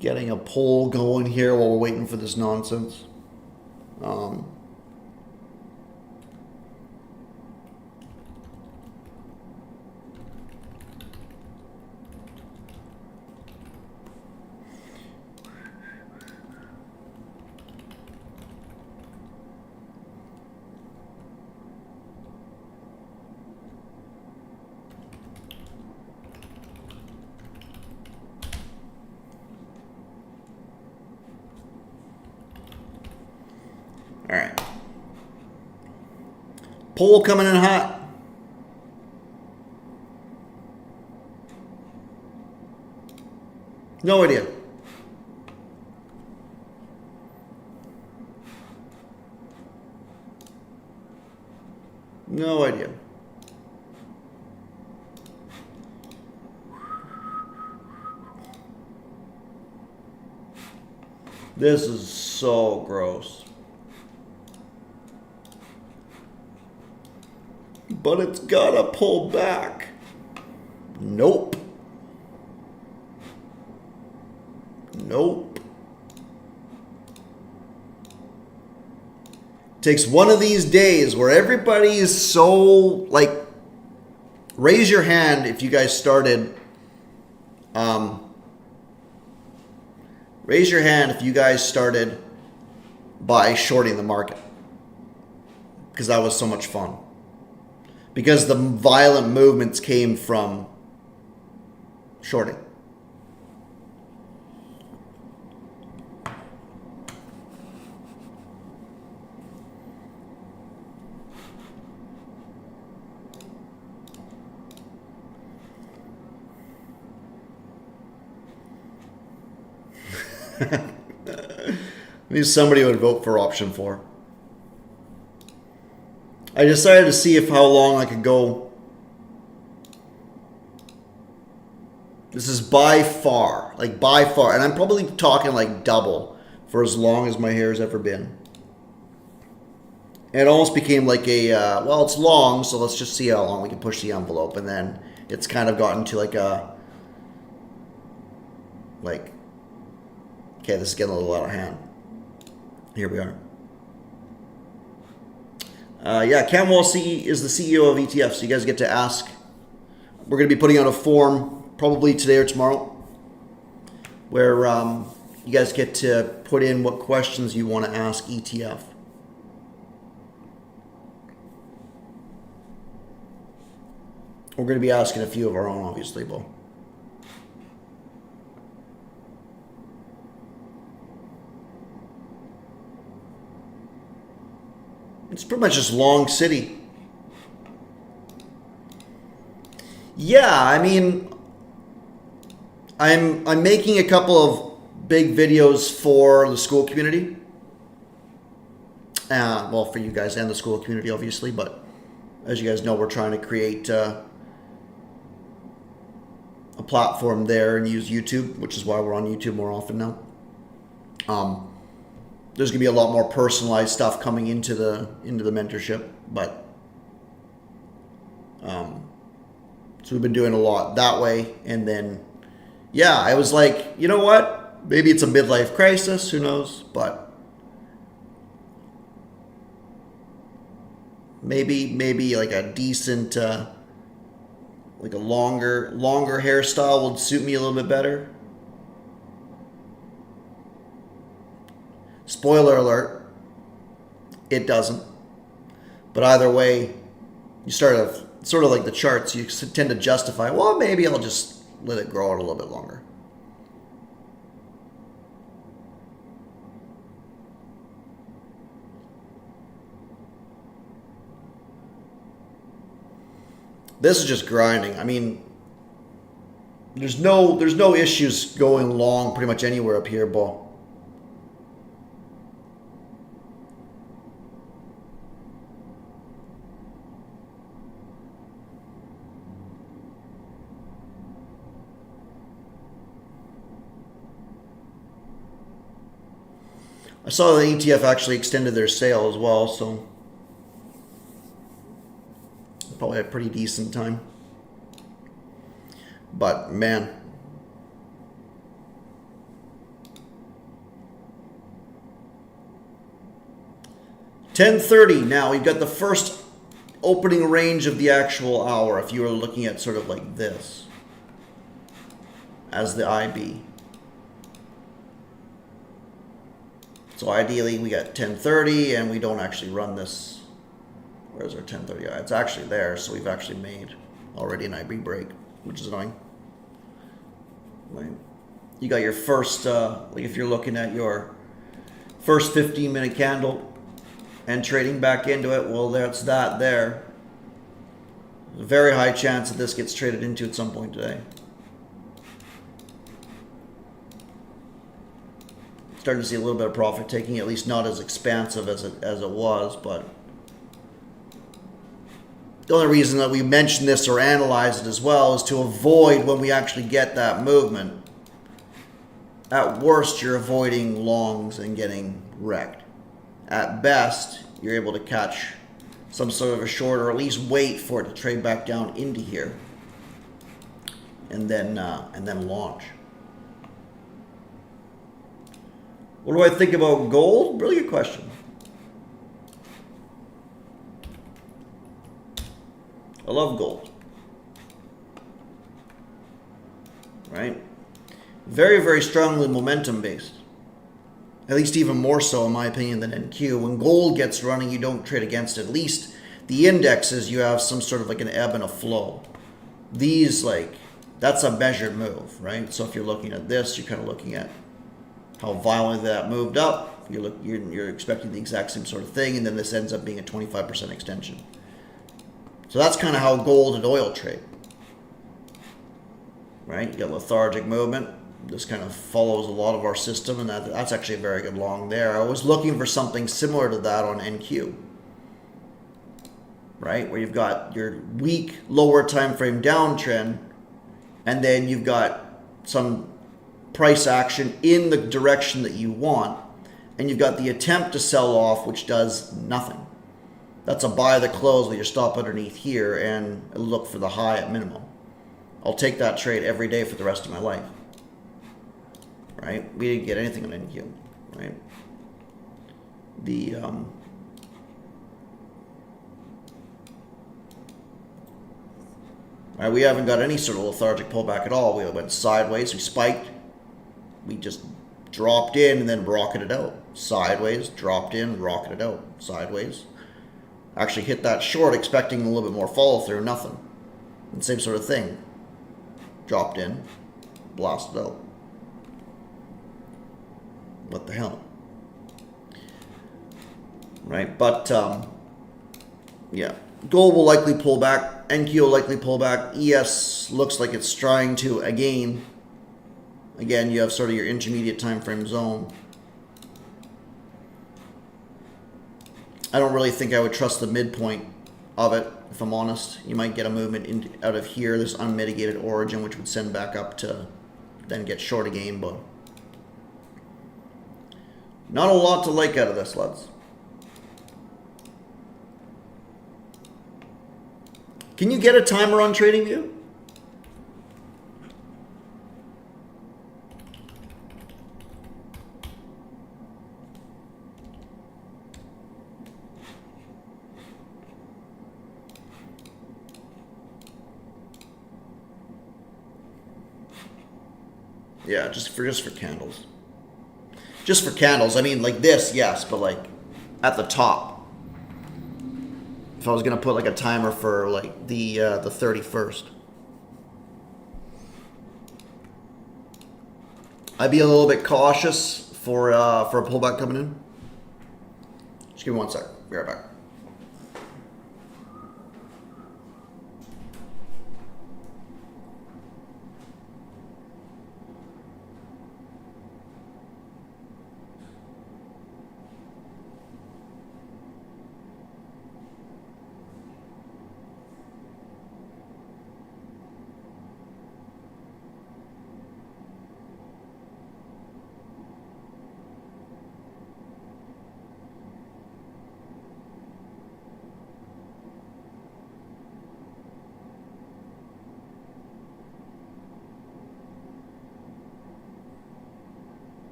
Speaker 1: Getting a poll going here while we're waiting for this nonsense. All right. Poll coming in hot. No idea. No idea. This is so gross. But it's gotta pull back. Nope. Nope. Takes one of these days where everybody is so, like, raise your hand if you guys started, raise your hand if you guys started by shorting the market. Because that was so much fun. Because the violent movements came from shorting. Maybe somebody would vote for option 4. I decided to see if how long I could go. This is by far, and I'm probably talking like double for as long as my hair has ever been. And it almost became like a, well, it's long, so let's just see how long we can push the envelope. And then it's kind of gotten to like a, like, okay, this is getting a little out of hand. Here we are. Yeah, Cam Wall is the CEO of ETF, so you guys get to ask. We're going to be putting out a form probably today or tomorrow where you guys get to put in what questions you want to ask ETF. We're going to be asking a few of our own, obviously, but it's pretty much just Long City. Yeah, I mean, I'm making a couple of big videos for the school community. Well, for you guys and the school community, obviously. But as you guys know, we're trying to create a platform there and use YouTube, which is why we're on YouTube more often now. There's gonna be a lot more personalized stuff coming into the mentorship, but so we've been doing a lot that way. And then, yeah, I was like, you know what? Maybe it's a midlife crisis. Who knows? But maybe like a decent, like a longer hairstyle would suit me a little bit better. Spoiler alert, it doesn't. But either way, you sort of like the charts, you tend to justify, well, maybe I'll just let it grow out a little bit longer. This is just grinding. I mean, there's no issues going long pretty much anywhere up here, Bo. I saw the ETF actually extended their sale as well, so probably a pretty decent time. But man, $10:30 now. We've got the first opening range of the actual hour. If you were looking at sort of like this as the IB. So ideally we got 10:30 and we don't actually run this. Where's our 10:30? It's actually there, so we've actually made already an IB break, which is annoying. Right. You got your first, like if you're looking at your first 15-minute candle and trading back into it, well, that's that there. There's a very high chance that this gets traded into at some point today. Starting to see a little bit of profit taking, at least not as expansive as it was, but The only reason that we mention this or analyze it as well is to avoid when we actually get that movement. At worst, you're avoiding longs and getting wrecked. At best, you're able to catch some sort of a short, or at least wait for it to trade back down into here, and then launch. What do I think about gold? Really good question. I love gold. Right? Very, very strongly momentum based. At least even more so, in my opinion, than NQ. When gold gets running, you don't trade against it. At least the indexes, you have some sort of like an ebb and a flow. These, like, that's a measured move, right? So if you're looking at this, you're kind of looking at how violently that moved up. You're expecting the exact same sort of thing, and then this ends up being a 25% extension. So that's kind of how gold and oil trade, right? You got lethargic movement. This kind of follows a lot of our system, and that's actually a very good long there. I was looking for something similar to that on NQ, right? Where you've got your weak lower time frame downtrend, and then you've got some price action in the direction that you want, and you've got the attempt to sell off, which does nothing. That's a buy the close with your stop underneath here and look for the high at minimum. I'll take that trade every day for the rest of my life. Right? We didn't get anything on NQ, right? Right, we haven't got any sort of lethargic pullback at all. We went sideways, we spiked, we just dropped in and then rocketed out. Sideways, dropped in, rocketed out. Sideways. Actually hit that short, expecting a little bit more follow through, nothing. And same sort of thing. Dropped in, blasted out. What the hell? Right, but yeah, gold will likely pull back. NQ will likely pull back. ES looks like it's trying to again. Again, you have sort of your intermediate time frame zone. I don't really think I would trust the midpoint of it, if I'm honest. You might get a movement out of here, this unmitigated origin, which would send back up to then get short again, but not a lot to like out of this, lads. Can you get a timer on TradingView? Yeah, just for candles. Just for candles. I mean, like this, yes, but like at the top. If I was gonna put like a timer for like the 31st, I'd be a little bit cautious for a pullback coming in. Just give me 1 sec. Be right back.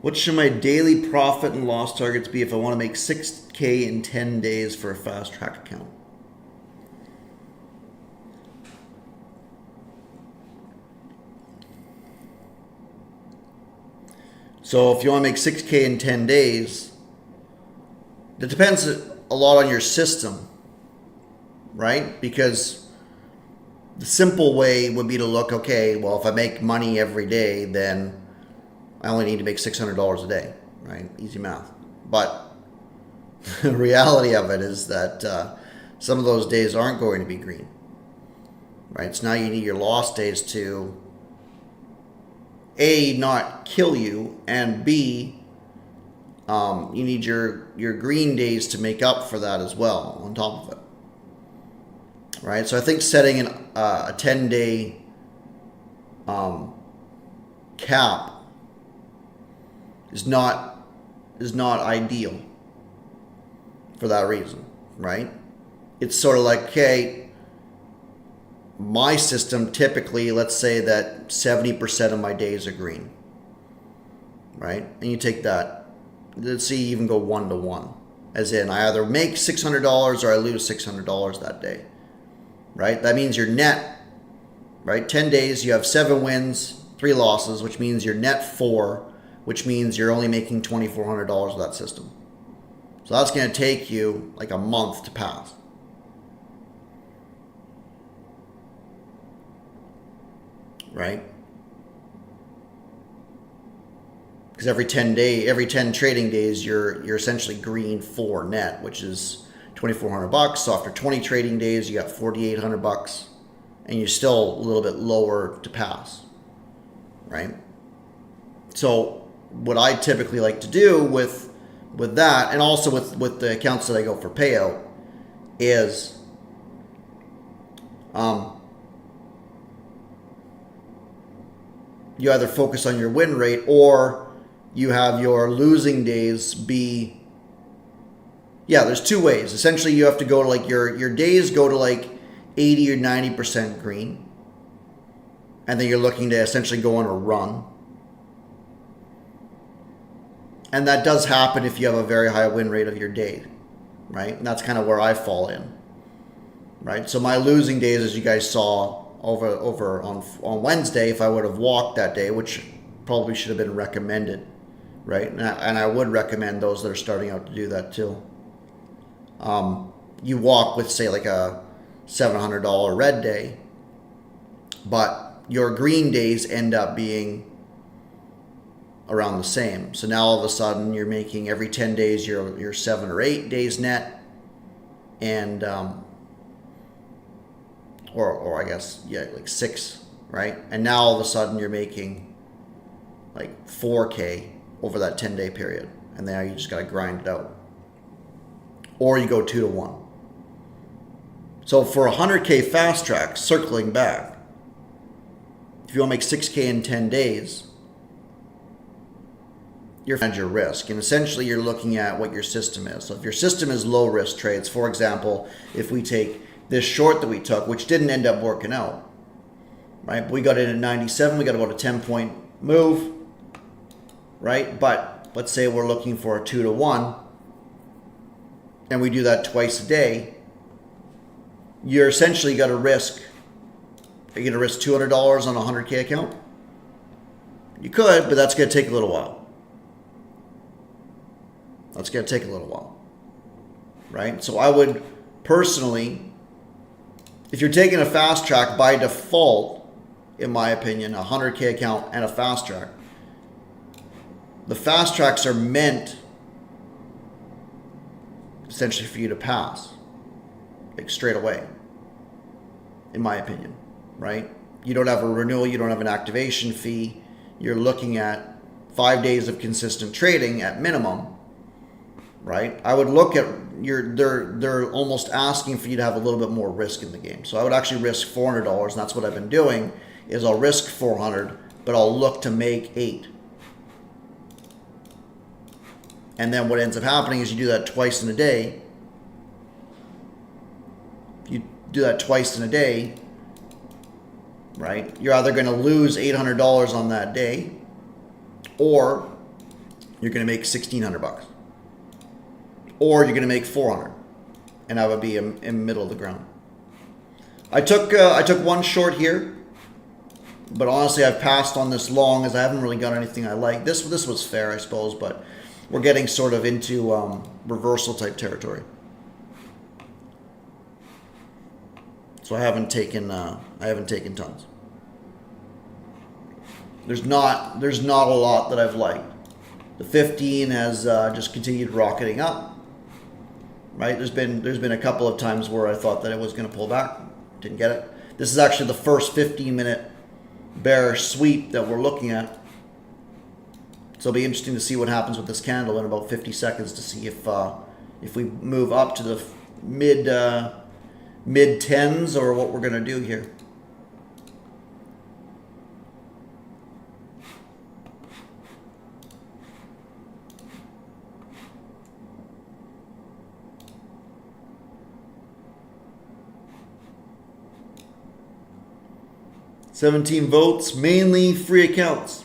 Speaker 1: What should my daily profit and loss targets be if I want to make 6K in 10 days for a fast track account? So if you want to make 6K in 10 days, it depends a lot on your system, right? Because the simple way would be to look, okay, well, if I make money every day, then I only need to make $600 a day, right? Easy math. But the reality of it is that some of those days aren't going to be green, right? So now you need your loss days to A, not kill you, and B, you need your green days to make up for that as well on top of it, right? So I think setting a 10-day cap is not ideal for that reason, right? It's sort of like, okay, my system typically, let's say that 70% of my days are green, right? And you take that, let's see, you even go 1-to-1, as in I either make $600 or I lose $600 that day, right? That means your net, right? 10 days, you have 7 wins, 3 losses, which means your net 4, which means you're only making $2,400 with that system. So that's going to take you like a month to pass. Right? Because every 10 trading days, you're essentially green 4 net, which is $2,400. So after 20 trading days, you got $4,800, and you're still a little bit lower to pass, right? So what I typically like to do with that, and also with the accounts that I go for payout, is you either focus on your win rate or you have your losing days be, there's 2 ways. Essentially, you have to go to like your days go to like 80 or 90% green, and then you're looking to essentially go on a run. And that does happen if you have a very high win rate of your day, right? And that's kind of where I fall in, right? So my losing days, as you guys saw over on Wednesday, if I would have walked that day, which probably should have been recommended, right? And I would recommend those that are starting out to do that too. You walk with, say, like a $700 red day, but your green days end up being around the same. So now all of a sudden you're making every 10 days you're 7 or 8 days net, and or I guess like 6, right? And now all of a sudden you're making like 4K over that 10-day period, and now you just got to grind it out. Or you go 2-to-1. So for 100K fast track, circling back, if you want to make 6K in 10 days, you're managing your risk, and essentially you're looking at what your system is. So if your system is low risk trades, for example, if we take this short that we took, which didn't end up working out, right? We got in at 97, we got about a 10-point move, right? But let's say we're looking for a 2-to-1, and we do that twice a day. You're essentially got to risk. Are you going to risk $200 on a 100K account? You could, but that's going to take a little while. That's going to take a little while, right? So I would personally, if you're taking a fast track by default, in my opinion, a 100K account and a fast track, the fast tracks are meant essentially for you to pass, like straight away, in my opinion, right? You don't have a renewal, you don't have an activation fee. You're looking at 5 days of consistent trading at minimum, right? I would look at they're almost asking for you to have a little bit more risk in the game. So I would actually risk $400, and that's what I've been doing, is I'll risk 400, but I'll look to make 8. And then what ends up happening is you do that twice in a day, do that twice in a day, right? You're either going to lose $800 on that day, or you're going to make $1,600, or you're going to make 400, and I would be in the middle of the ground. I took one short here, but honestly, I've passed on this long as I haven't really got anything I like. This was fair, I suppose, but we're getting sort of into reversal type territory. So I haven't taken tons. There's not a lot that I've liked. The 15 has just continued rocketing up. Right? There's been a couple of times where I thought that it was going to pull back, didn't get it. This is actually the first 15-minute bearish sweep that we're looking at. So it'll be interesting to see what happens with this candle in about 50 seconds to see if we move up to the mid tens or what we're going to do here. $17 votes, mainly free accounts.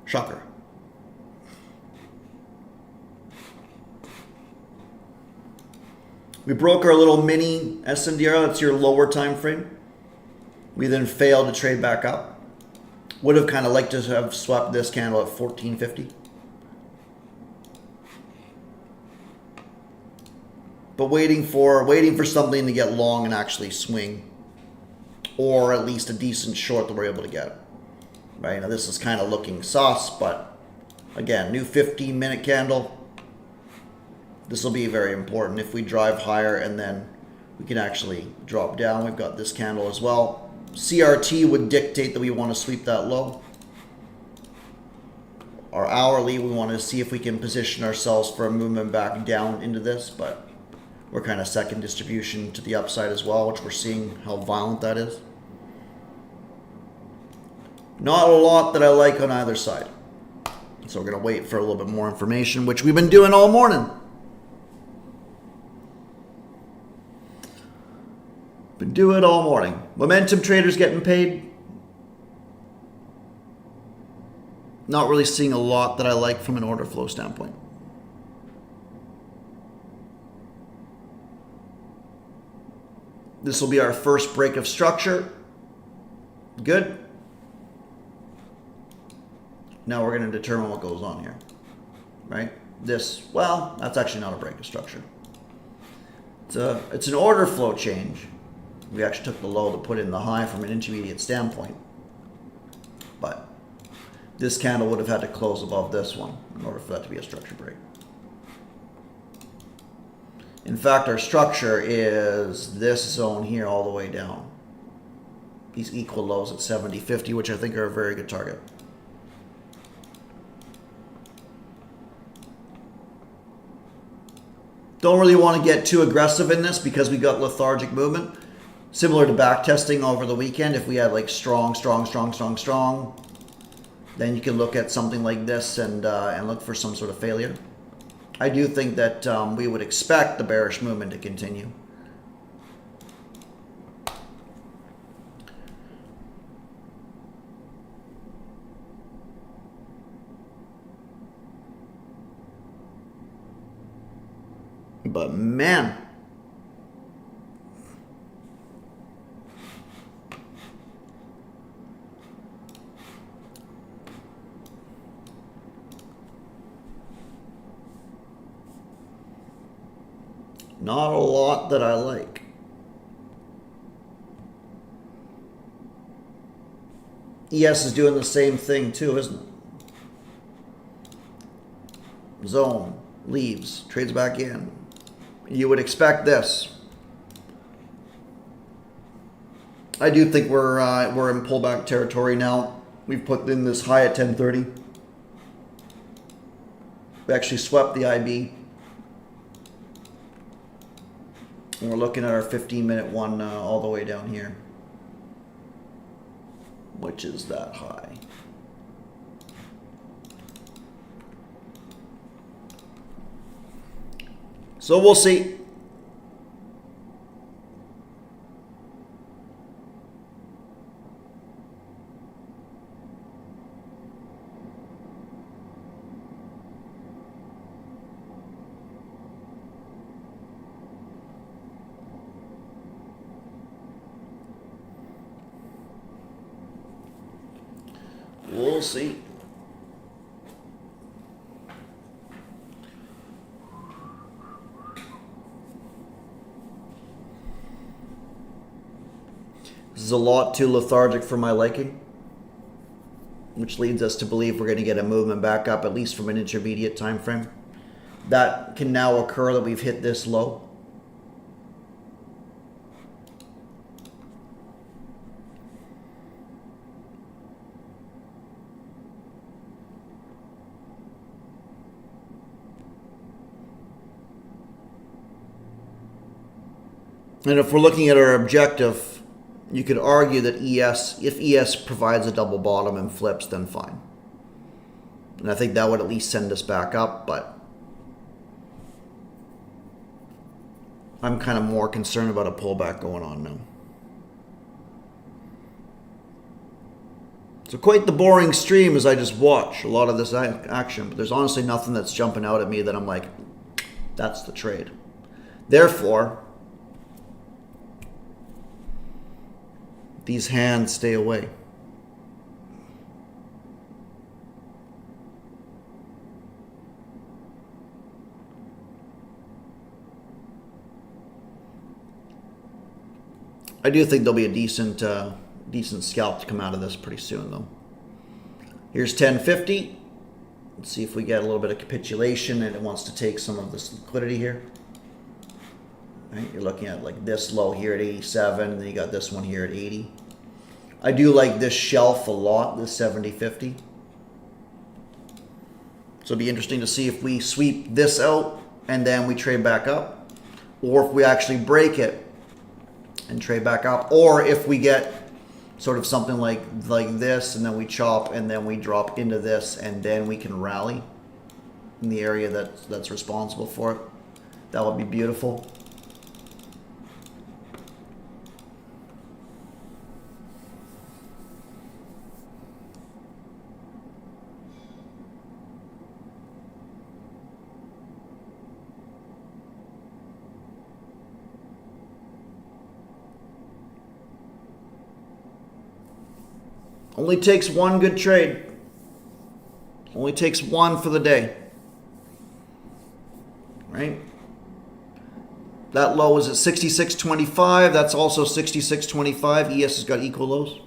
Speaker 1: Shocker. We broke our little mini SNDR, that's your lower time frame. We then failed to trade back up. Would have kind of liked to have swept this candle at 1450. But waiting for something to get long and actually swing. Or at least a decent short that we're able to get. Right, now this is kind of looking sus, but again, new 15-minute candle. This will be very important if we drive higher and then we can actually drop down. We've got this candle as well. CRT would dictate that we want to sweep that low. Our hourly, we want to see if we can position ourselves for a movement back down into this, but we're kind of second distribution to the upside as well, which we're seeing how violent that is. Not a lot that I like on either side. So we're going to wait for a little bit more information, which we've been doing all morning. Been doing it all morning. Momentum traders getting paid. Not really seeing a lot that I like from an order flow standpoint. This will be our first break of structure. Good. Now we're going to determine what goes on here. Right? This, well, that's actually not a break of structure. It's an order flow change. We actually took the low to put in the high from an intermediate standpoint. But this candle would have had to close above this one in order for that to be a structure break. In fact, our structure is this zone here all the way down. These equal lows at 70.50, which I think are a very good target. Don't really want to get too aggressive in this because we got lethargic movement. Similar to back testing over the weekend, if we had like strong, then you can look at something like this and look for some sort of failure. I do think that we would expect the bearish movement to continue. But man, not a lot that I like. ES is doing the same thing too, isn't it? Zone, leaves, trades back in. You would expect this. I do think we're in pullback territory now. We've put in this high at 1030. We actually swept the IB. And we're looking at our 15-minute one all the way down here, which is that high. So we'll see. we'll see. This is a lot too lethargic for my liking, which leads us to believe we're going to get a movement back up, at least from an intermediate time frame. That can now occur that we've hit this low. And if we're looking at our objective, you could argue that if ES provides a double bottom and flips, then fine. And I think that would at least send us back up, but I'm kind of more concerned about a pullback going on now. So quite the boring stream as I just watch a lot of this action, but there's honestly nothing that's jumping out at me that I'm like, that's the trade. Therefore, these hands stay away. I do think there'll be a decent scalp to come out of this pretty soon, though. Here's 1050. Let's see if we get a little bit of capitulation and it wants to take some of this liquidity here. Right, you're looking at like this low here at 87, and then you got this one here at 80. I do like this shelf a lot, this 70-50. So it'd be interesting to see if we sweep this out and then we trade back up, or if we actually break it and trade back up, or if we get sort of something like this and then we chop and then we drop into this and then we can rally in the area that's responsible for it. That would be beautiful. Only takes one good trade. Only takes one for the day. Right? That low is at 66.25. That's also 66.25. ES has got equal lows.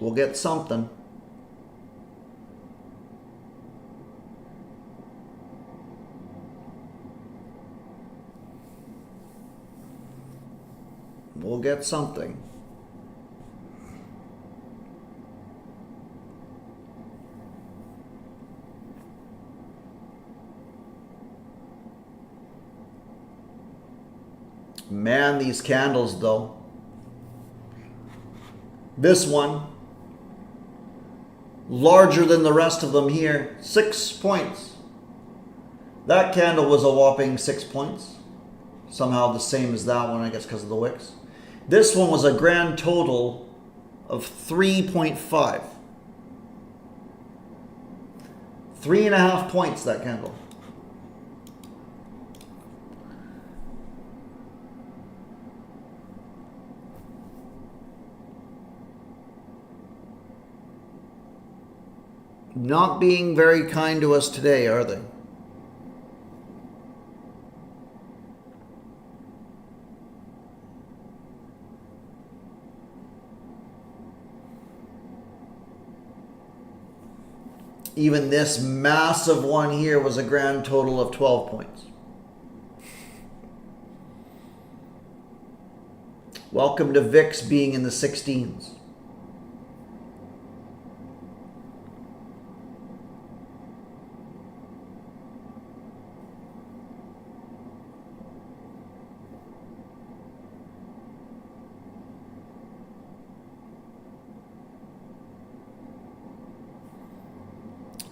Speaker 1: We'll get something. We'll get something. Man, these candles though. This one, larger than the rest of them here, 6 points. That candle was a whopping 6 points. Somehow the same as that one, I guess because of the wicks. This one was a grand total of 3.5. 3.5 points, that candle. Not being very kind to us today, are they? Even this massive one here was a grand total of 12 points. Welcome to VIX being in the 16s.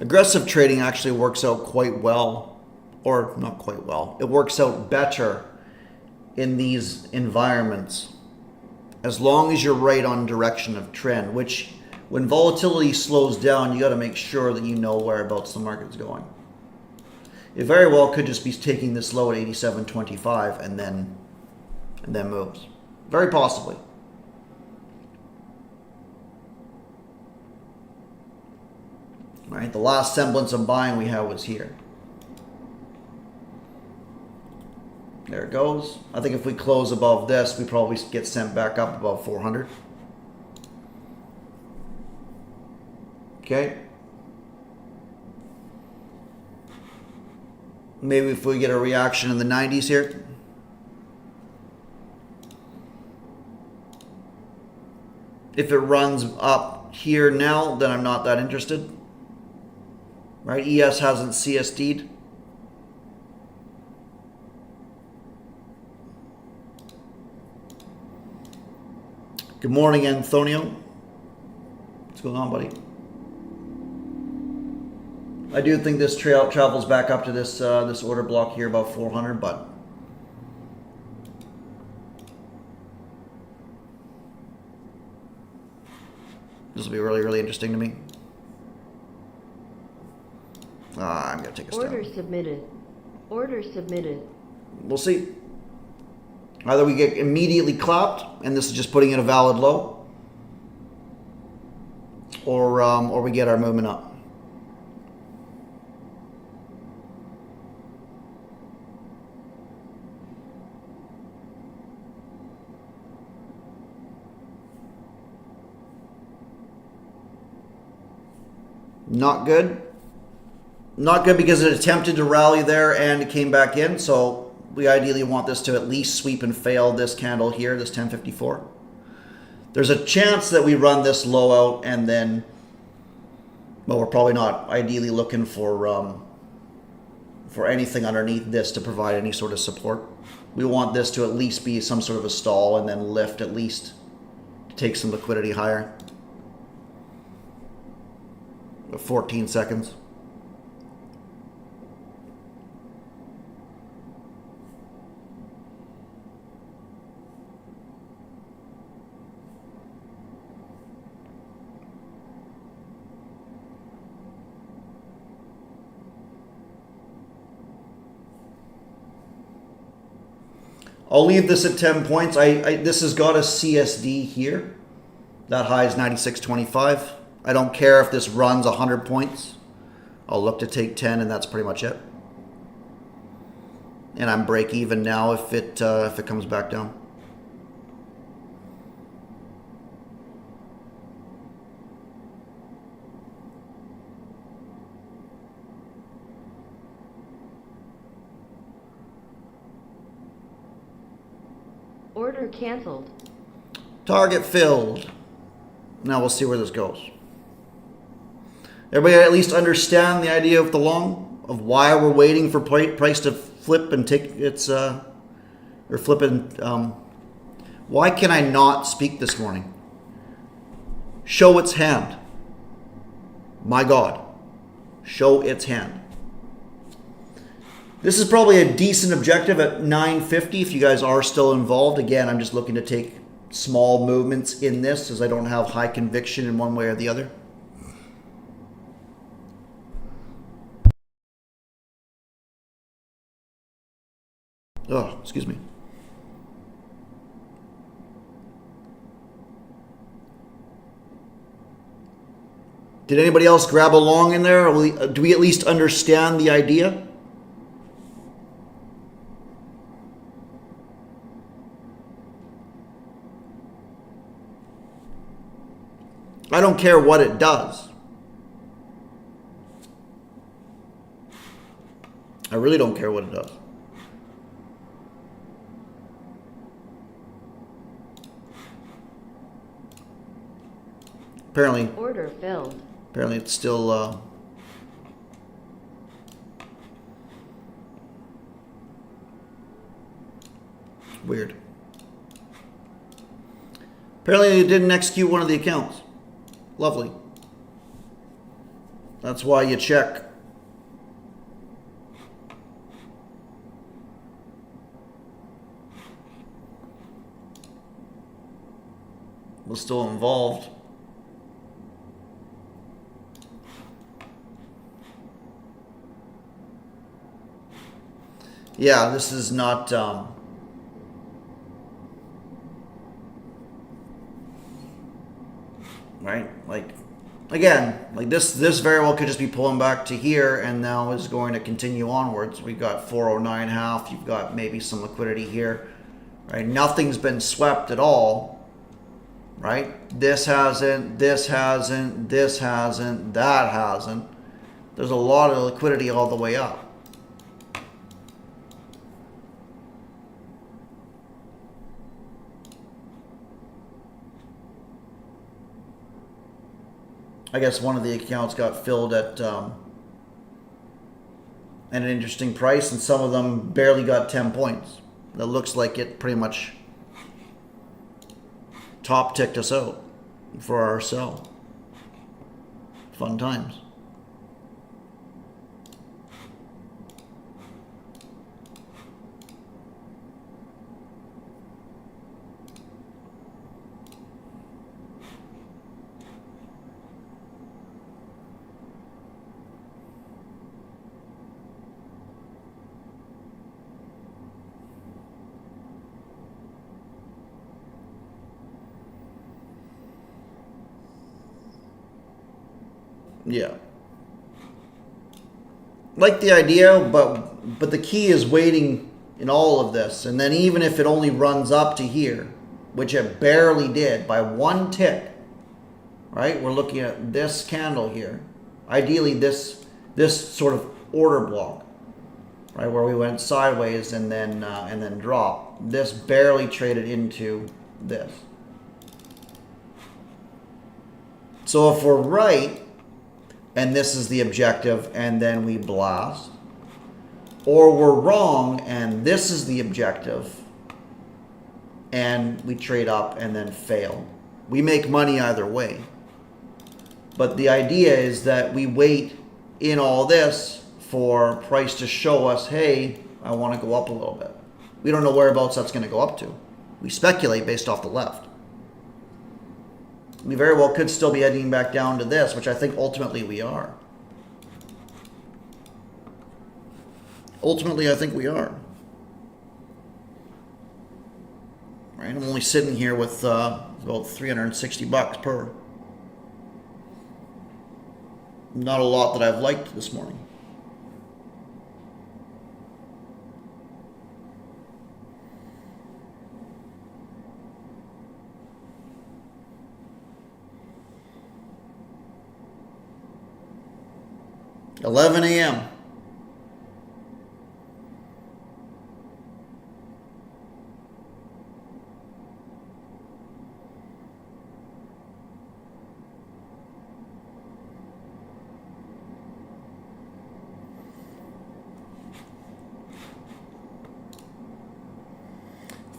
Speaker 1: Aggressive trading actually works out quite well, or not quite well. It works out better in these environments as long as you're right on direction of trend, which when volatility slows down, you got to make sure that you know whereabouts the market's going. It very well could just be taking this low at 87.25 and then moves. Very possibly. Right, the last semblance of buying we had was here. There it goes. I think if we close above this, we probably get sent back up above 400. Okay. Maybe if we get a reaction in the 90s here. If it runs up here now, then I'm not that interested. Right? ES hasn't CSD'd. Good morning, Antonio. What's going on, buddy? I do think this trail travels back up to this this order block here, about 400, but this will be really, really interesting to me. I'm gonna take a step.
Speaker 2: Order submitted. Order submitted.
Speaker 1: We'll see. Either we get immediately clapped, and this is just putting in a valid low, or we get our movement up. Not good. Not good because it attempted to rally there and it came back in. So we ideally want this to at least sweep and fail this candle here, this 1054. There's a chance that we run this low out and then, well, we're probably not ideally looking for anything underneath this to provide any sort of support. We want this to at least be some sort of a stall and then lift at least to take some liquidity higher. 14 seconds. I'll leave this at 10 points. This has got a CSD here. That high is 96.25. I don't care if this runs 100 points. I'll look to take 10 and that's pretty much it. And I'm break even now if it comes back down.
Speaker 2: Order canceled.
Speaker 1: Target filled. Now we'll see where this goes. Everybody at least understand the idea of the long, of why we're waiting for price to flip and take its, or flip and, why can I not speak this morning? Show its hand. My God. Show its hand. This is probably a decent objective at 950 if you guys are still involved. Again, I'm just looking to take small movements in this as I don't have high conviction in one way or the other. Oh, excuse me. Did anybody else grab a long in there? Or do we at least understand the idea? I don't care what it does. I really don't care what it does. Apparently,
Speaker 2: Order filled.
Speaker 1: apparently it's still weird. Apparently it didn't execute one of the accounts. Lovely. That's why you check. We're still involved. Yeah, this is not, right? Like, again, like this very well could just be pulling back to here and now is going to continue onwards. We've got 409 half. You've got maybe some liquidity here, right? Nothing's been swept at all, right? This hasn't, this hasn't, this hasn't, that hasn't. There's a lot of liquidity all the way up. I guess one of the accounts got filled at an interesting price, and some of them barely got 10 points. That looks like it pretty much top ticked us out for our sell. Fun times. Yeah. Like the idea, but the key is waiting in all of this. And then even if it only runs up to here, which it barely did by one tick, right? We're looking at this candle here. Ideally this sort of order block, right, where we went sideways and then dropped. This barely traded into this. So if we're right, and this is the objective, and then we blast, or we're wrong and this is the objective and we trade up and then fail, we make money either way. But the idea is that we wait in all this for price to show us, hey, I want to go up a little bit. We don't know whereabouts that's going to go up to. We speculate based off the left. We very well could still be heading back down to this, which I think ultimately we are. Ultimately, I think we are. Right? I'm only sitting here with about 360 bucks per. Not a lot that I've liked this morning. $11 a.m.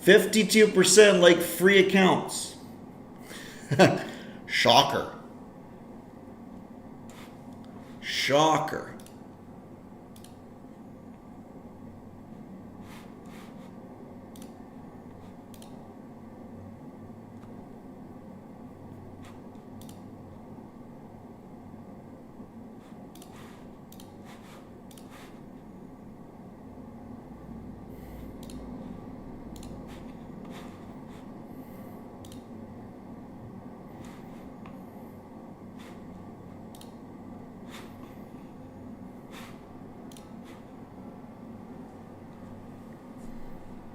Speaker 1: $52% like free accounts. Shocker. Shocker.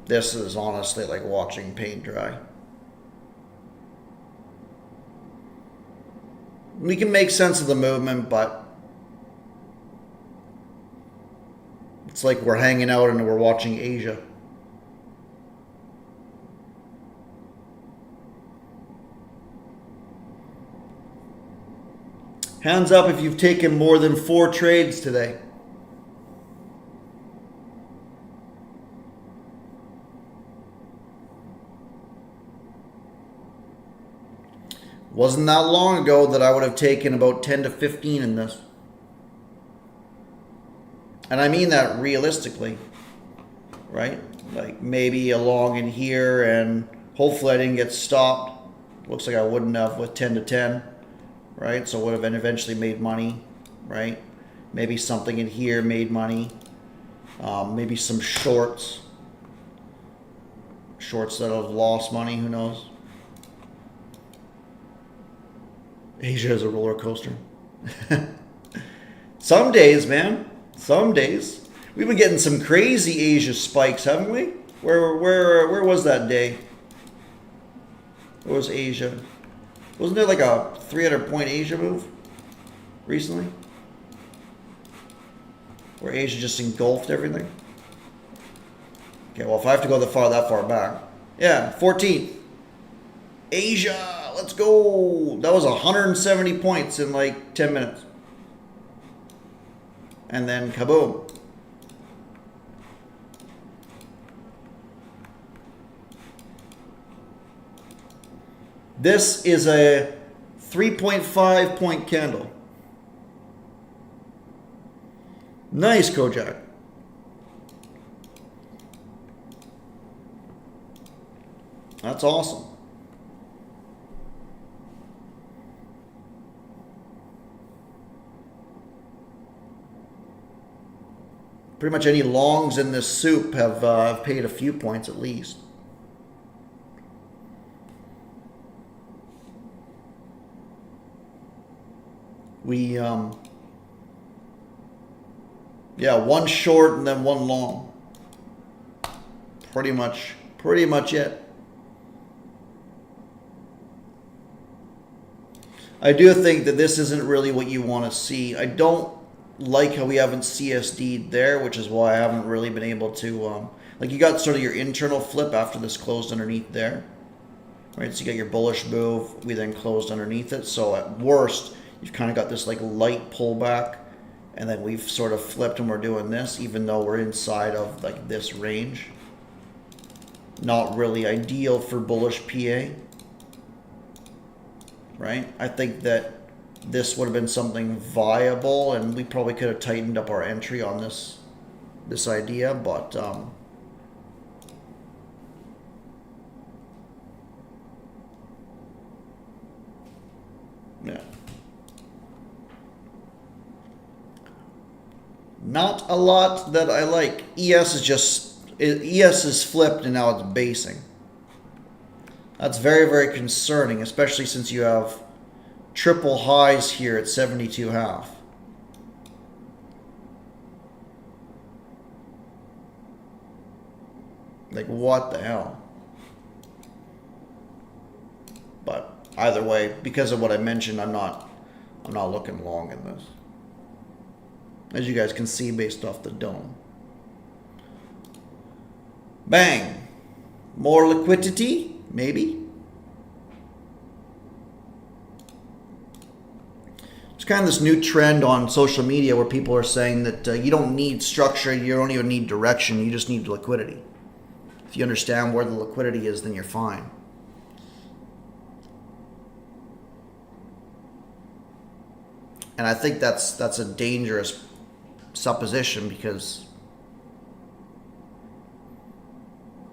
Speaker 1: This is honestly like watching paint dry. We can make sense of the movement, but it's like we're hanging out and we're watching Asia. Hands up if you've taken more than 4 trades today. Wasn't that long ago that I would have taken about 10 to 15 in this. And I mean that realistically, right? Like maybe a long in here and hopefully I didn't get stopped. Looks like I wouldn't have with 10 to 10, right? So would have eventually made money, right? Maybe something in here made money. Maybe some shorts. Shorts that have lost money, who knows? Asia is a roller coaster. Some days, man. Some days. We've been getting some crazy Asia spikes, haven't we? Where was that day? Where was Asia? Wasn't there like a 300-point Asia move recently? Where Asia just engulfed everything? Okay, well, if I have to go that far back. Yeah, 14th. Asia, let's go. That was 170 points in like 10 minutes. And then kaboom. This is a 3.5 point candle. Nice, Kojak. That's awesome. Pretty much any longs in this soup have paid a few points at least. We, yeah, one short and then one long. Pretty much it. I do think that this isn't really what you want to see. I don't like how we haven't CSD'd there, which is why I haven't really been able to, like you got sort of your internal flip after this closed underneath there. Right, so you got your bullish move, we then closed underneath it. So at worst, you've kind of got this like light pullback, and then we've sort of flipped and we're doing this, even though we're inside of like this range. Not really ideal for bullish PA. Right? I think that this would have been something viable, and we probably could have tightened up our entry on this idea, but yeah. Not a lot that I like. ES is flipped and now it's basing. That's very, very concerning, especially since you have triple highs here at 72.5. Like, what the hell? But either way, because of what I mentioned, I'm not looking long in this. As you guys can see based off the dome. Bang. More liquidity? Maybe. It's kind of this new trend on social media where people are saying that you don't need structure, you don't even need direction, you just need liquidity. If you understand where the liquidity is, then you're fine. And I think that's a dangerous supposition because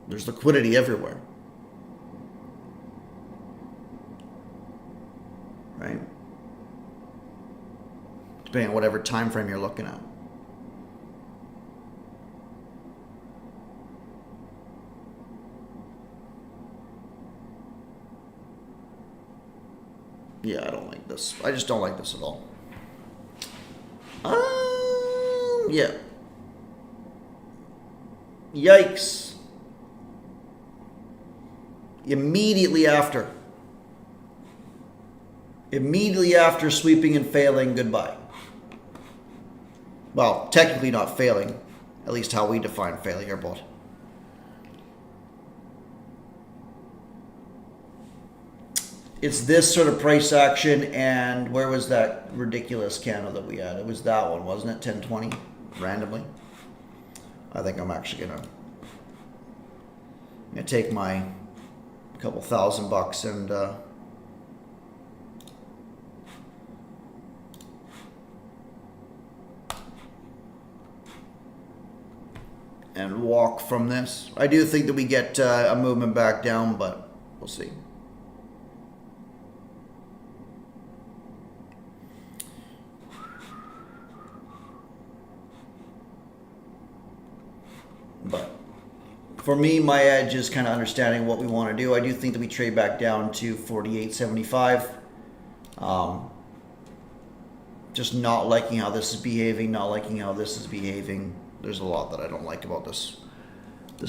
Speaker 1: there's liquidity everywhere. Right? Depending on whatever time frame you're looking at. Yeah, I don't like this. I just don't like this at all. Yeah. Yikes. Immediately after sweeping and failing, goodbye. Well, technically not failing, at least how we define failure, but it's this sort of price action. And where was that ridiculous candle that we had? It was that one, wasn't it? 1020 randomly. I think I'm actually gonna take my couple $1,000 and walk from this. I do think that we get a movement back down, but we'll see. For me, my edge is kind of understanding what we want to do. I do think that we trade back down to 48.75. Just not liking how this is behaving, not liking how this is behaving. There's a lot that I don't like about this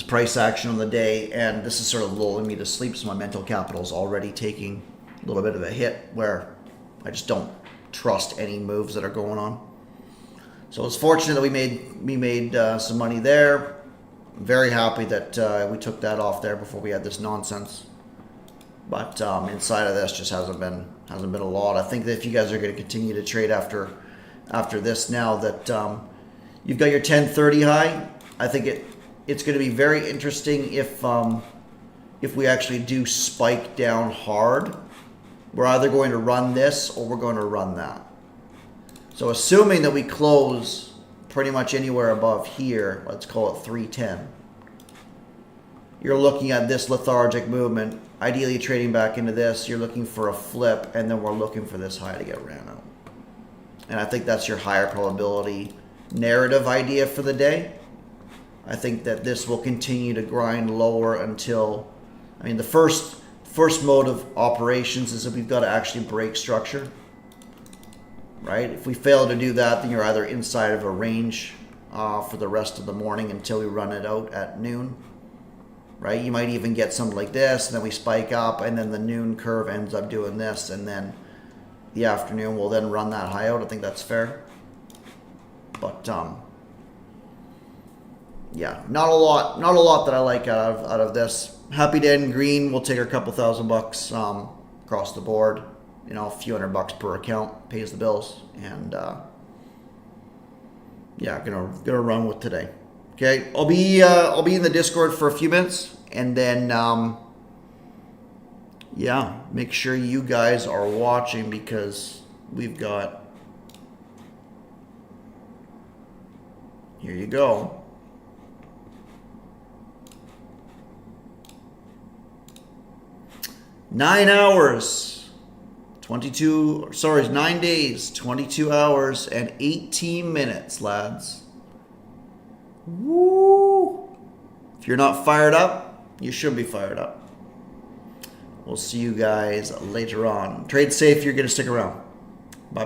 Speaker 1: price action on the day, and this is sort of lulling me to sleep, so my mental capital is already taking a little bit of a hit where I just don't trust any moves that are going on. So it's fortunate that we made some money there. I'm very happy that we took that off there before we had this nonsense. But inside of this just hasn't been a lot. I think that if you guys are going to continue to trade after this, now that you've got your 1030 high, I think it's going to be very interesting if we actually do spike down hard. We're either going to run this or we're going to run that. So assuming that we close pretty much anywhere above here, let's call it 310. You're looking at this lethargic movement, ideally trading back into this. You're looking for a flip, and then we're looking for this high to get ran out. And I think that's your higher probability narrative idea for the day. I think that this will continue to grind lower until, I mean, the first mode of operations is that we've got to actually break structure, right? If we fail to do that, then you're either inside of a range for the rest of the morning until we run it out at noon, right? You might even get something like this, and then we spike up, and then the noon curve ends up doing this, and then the afternoon will then run that high out. I think that's fair. But yeah, not a lot that I like out of this. Happy to end green. We'll take our couple $1,000 across the board. You know, a few $100 per account pays the bills, and yeah, gonna run with today. Okay, I'll be in the Discord for a few minutes, and then yeah, make sure you guys are watching because we've got. Here you go. Nine days, 22 hours and 18 minutes, lads. Woo! If you're not fired up, you should be fired up. We'll see you guys later on. Trade safe. You're going to stick around. Bye.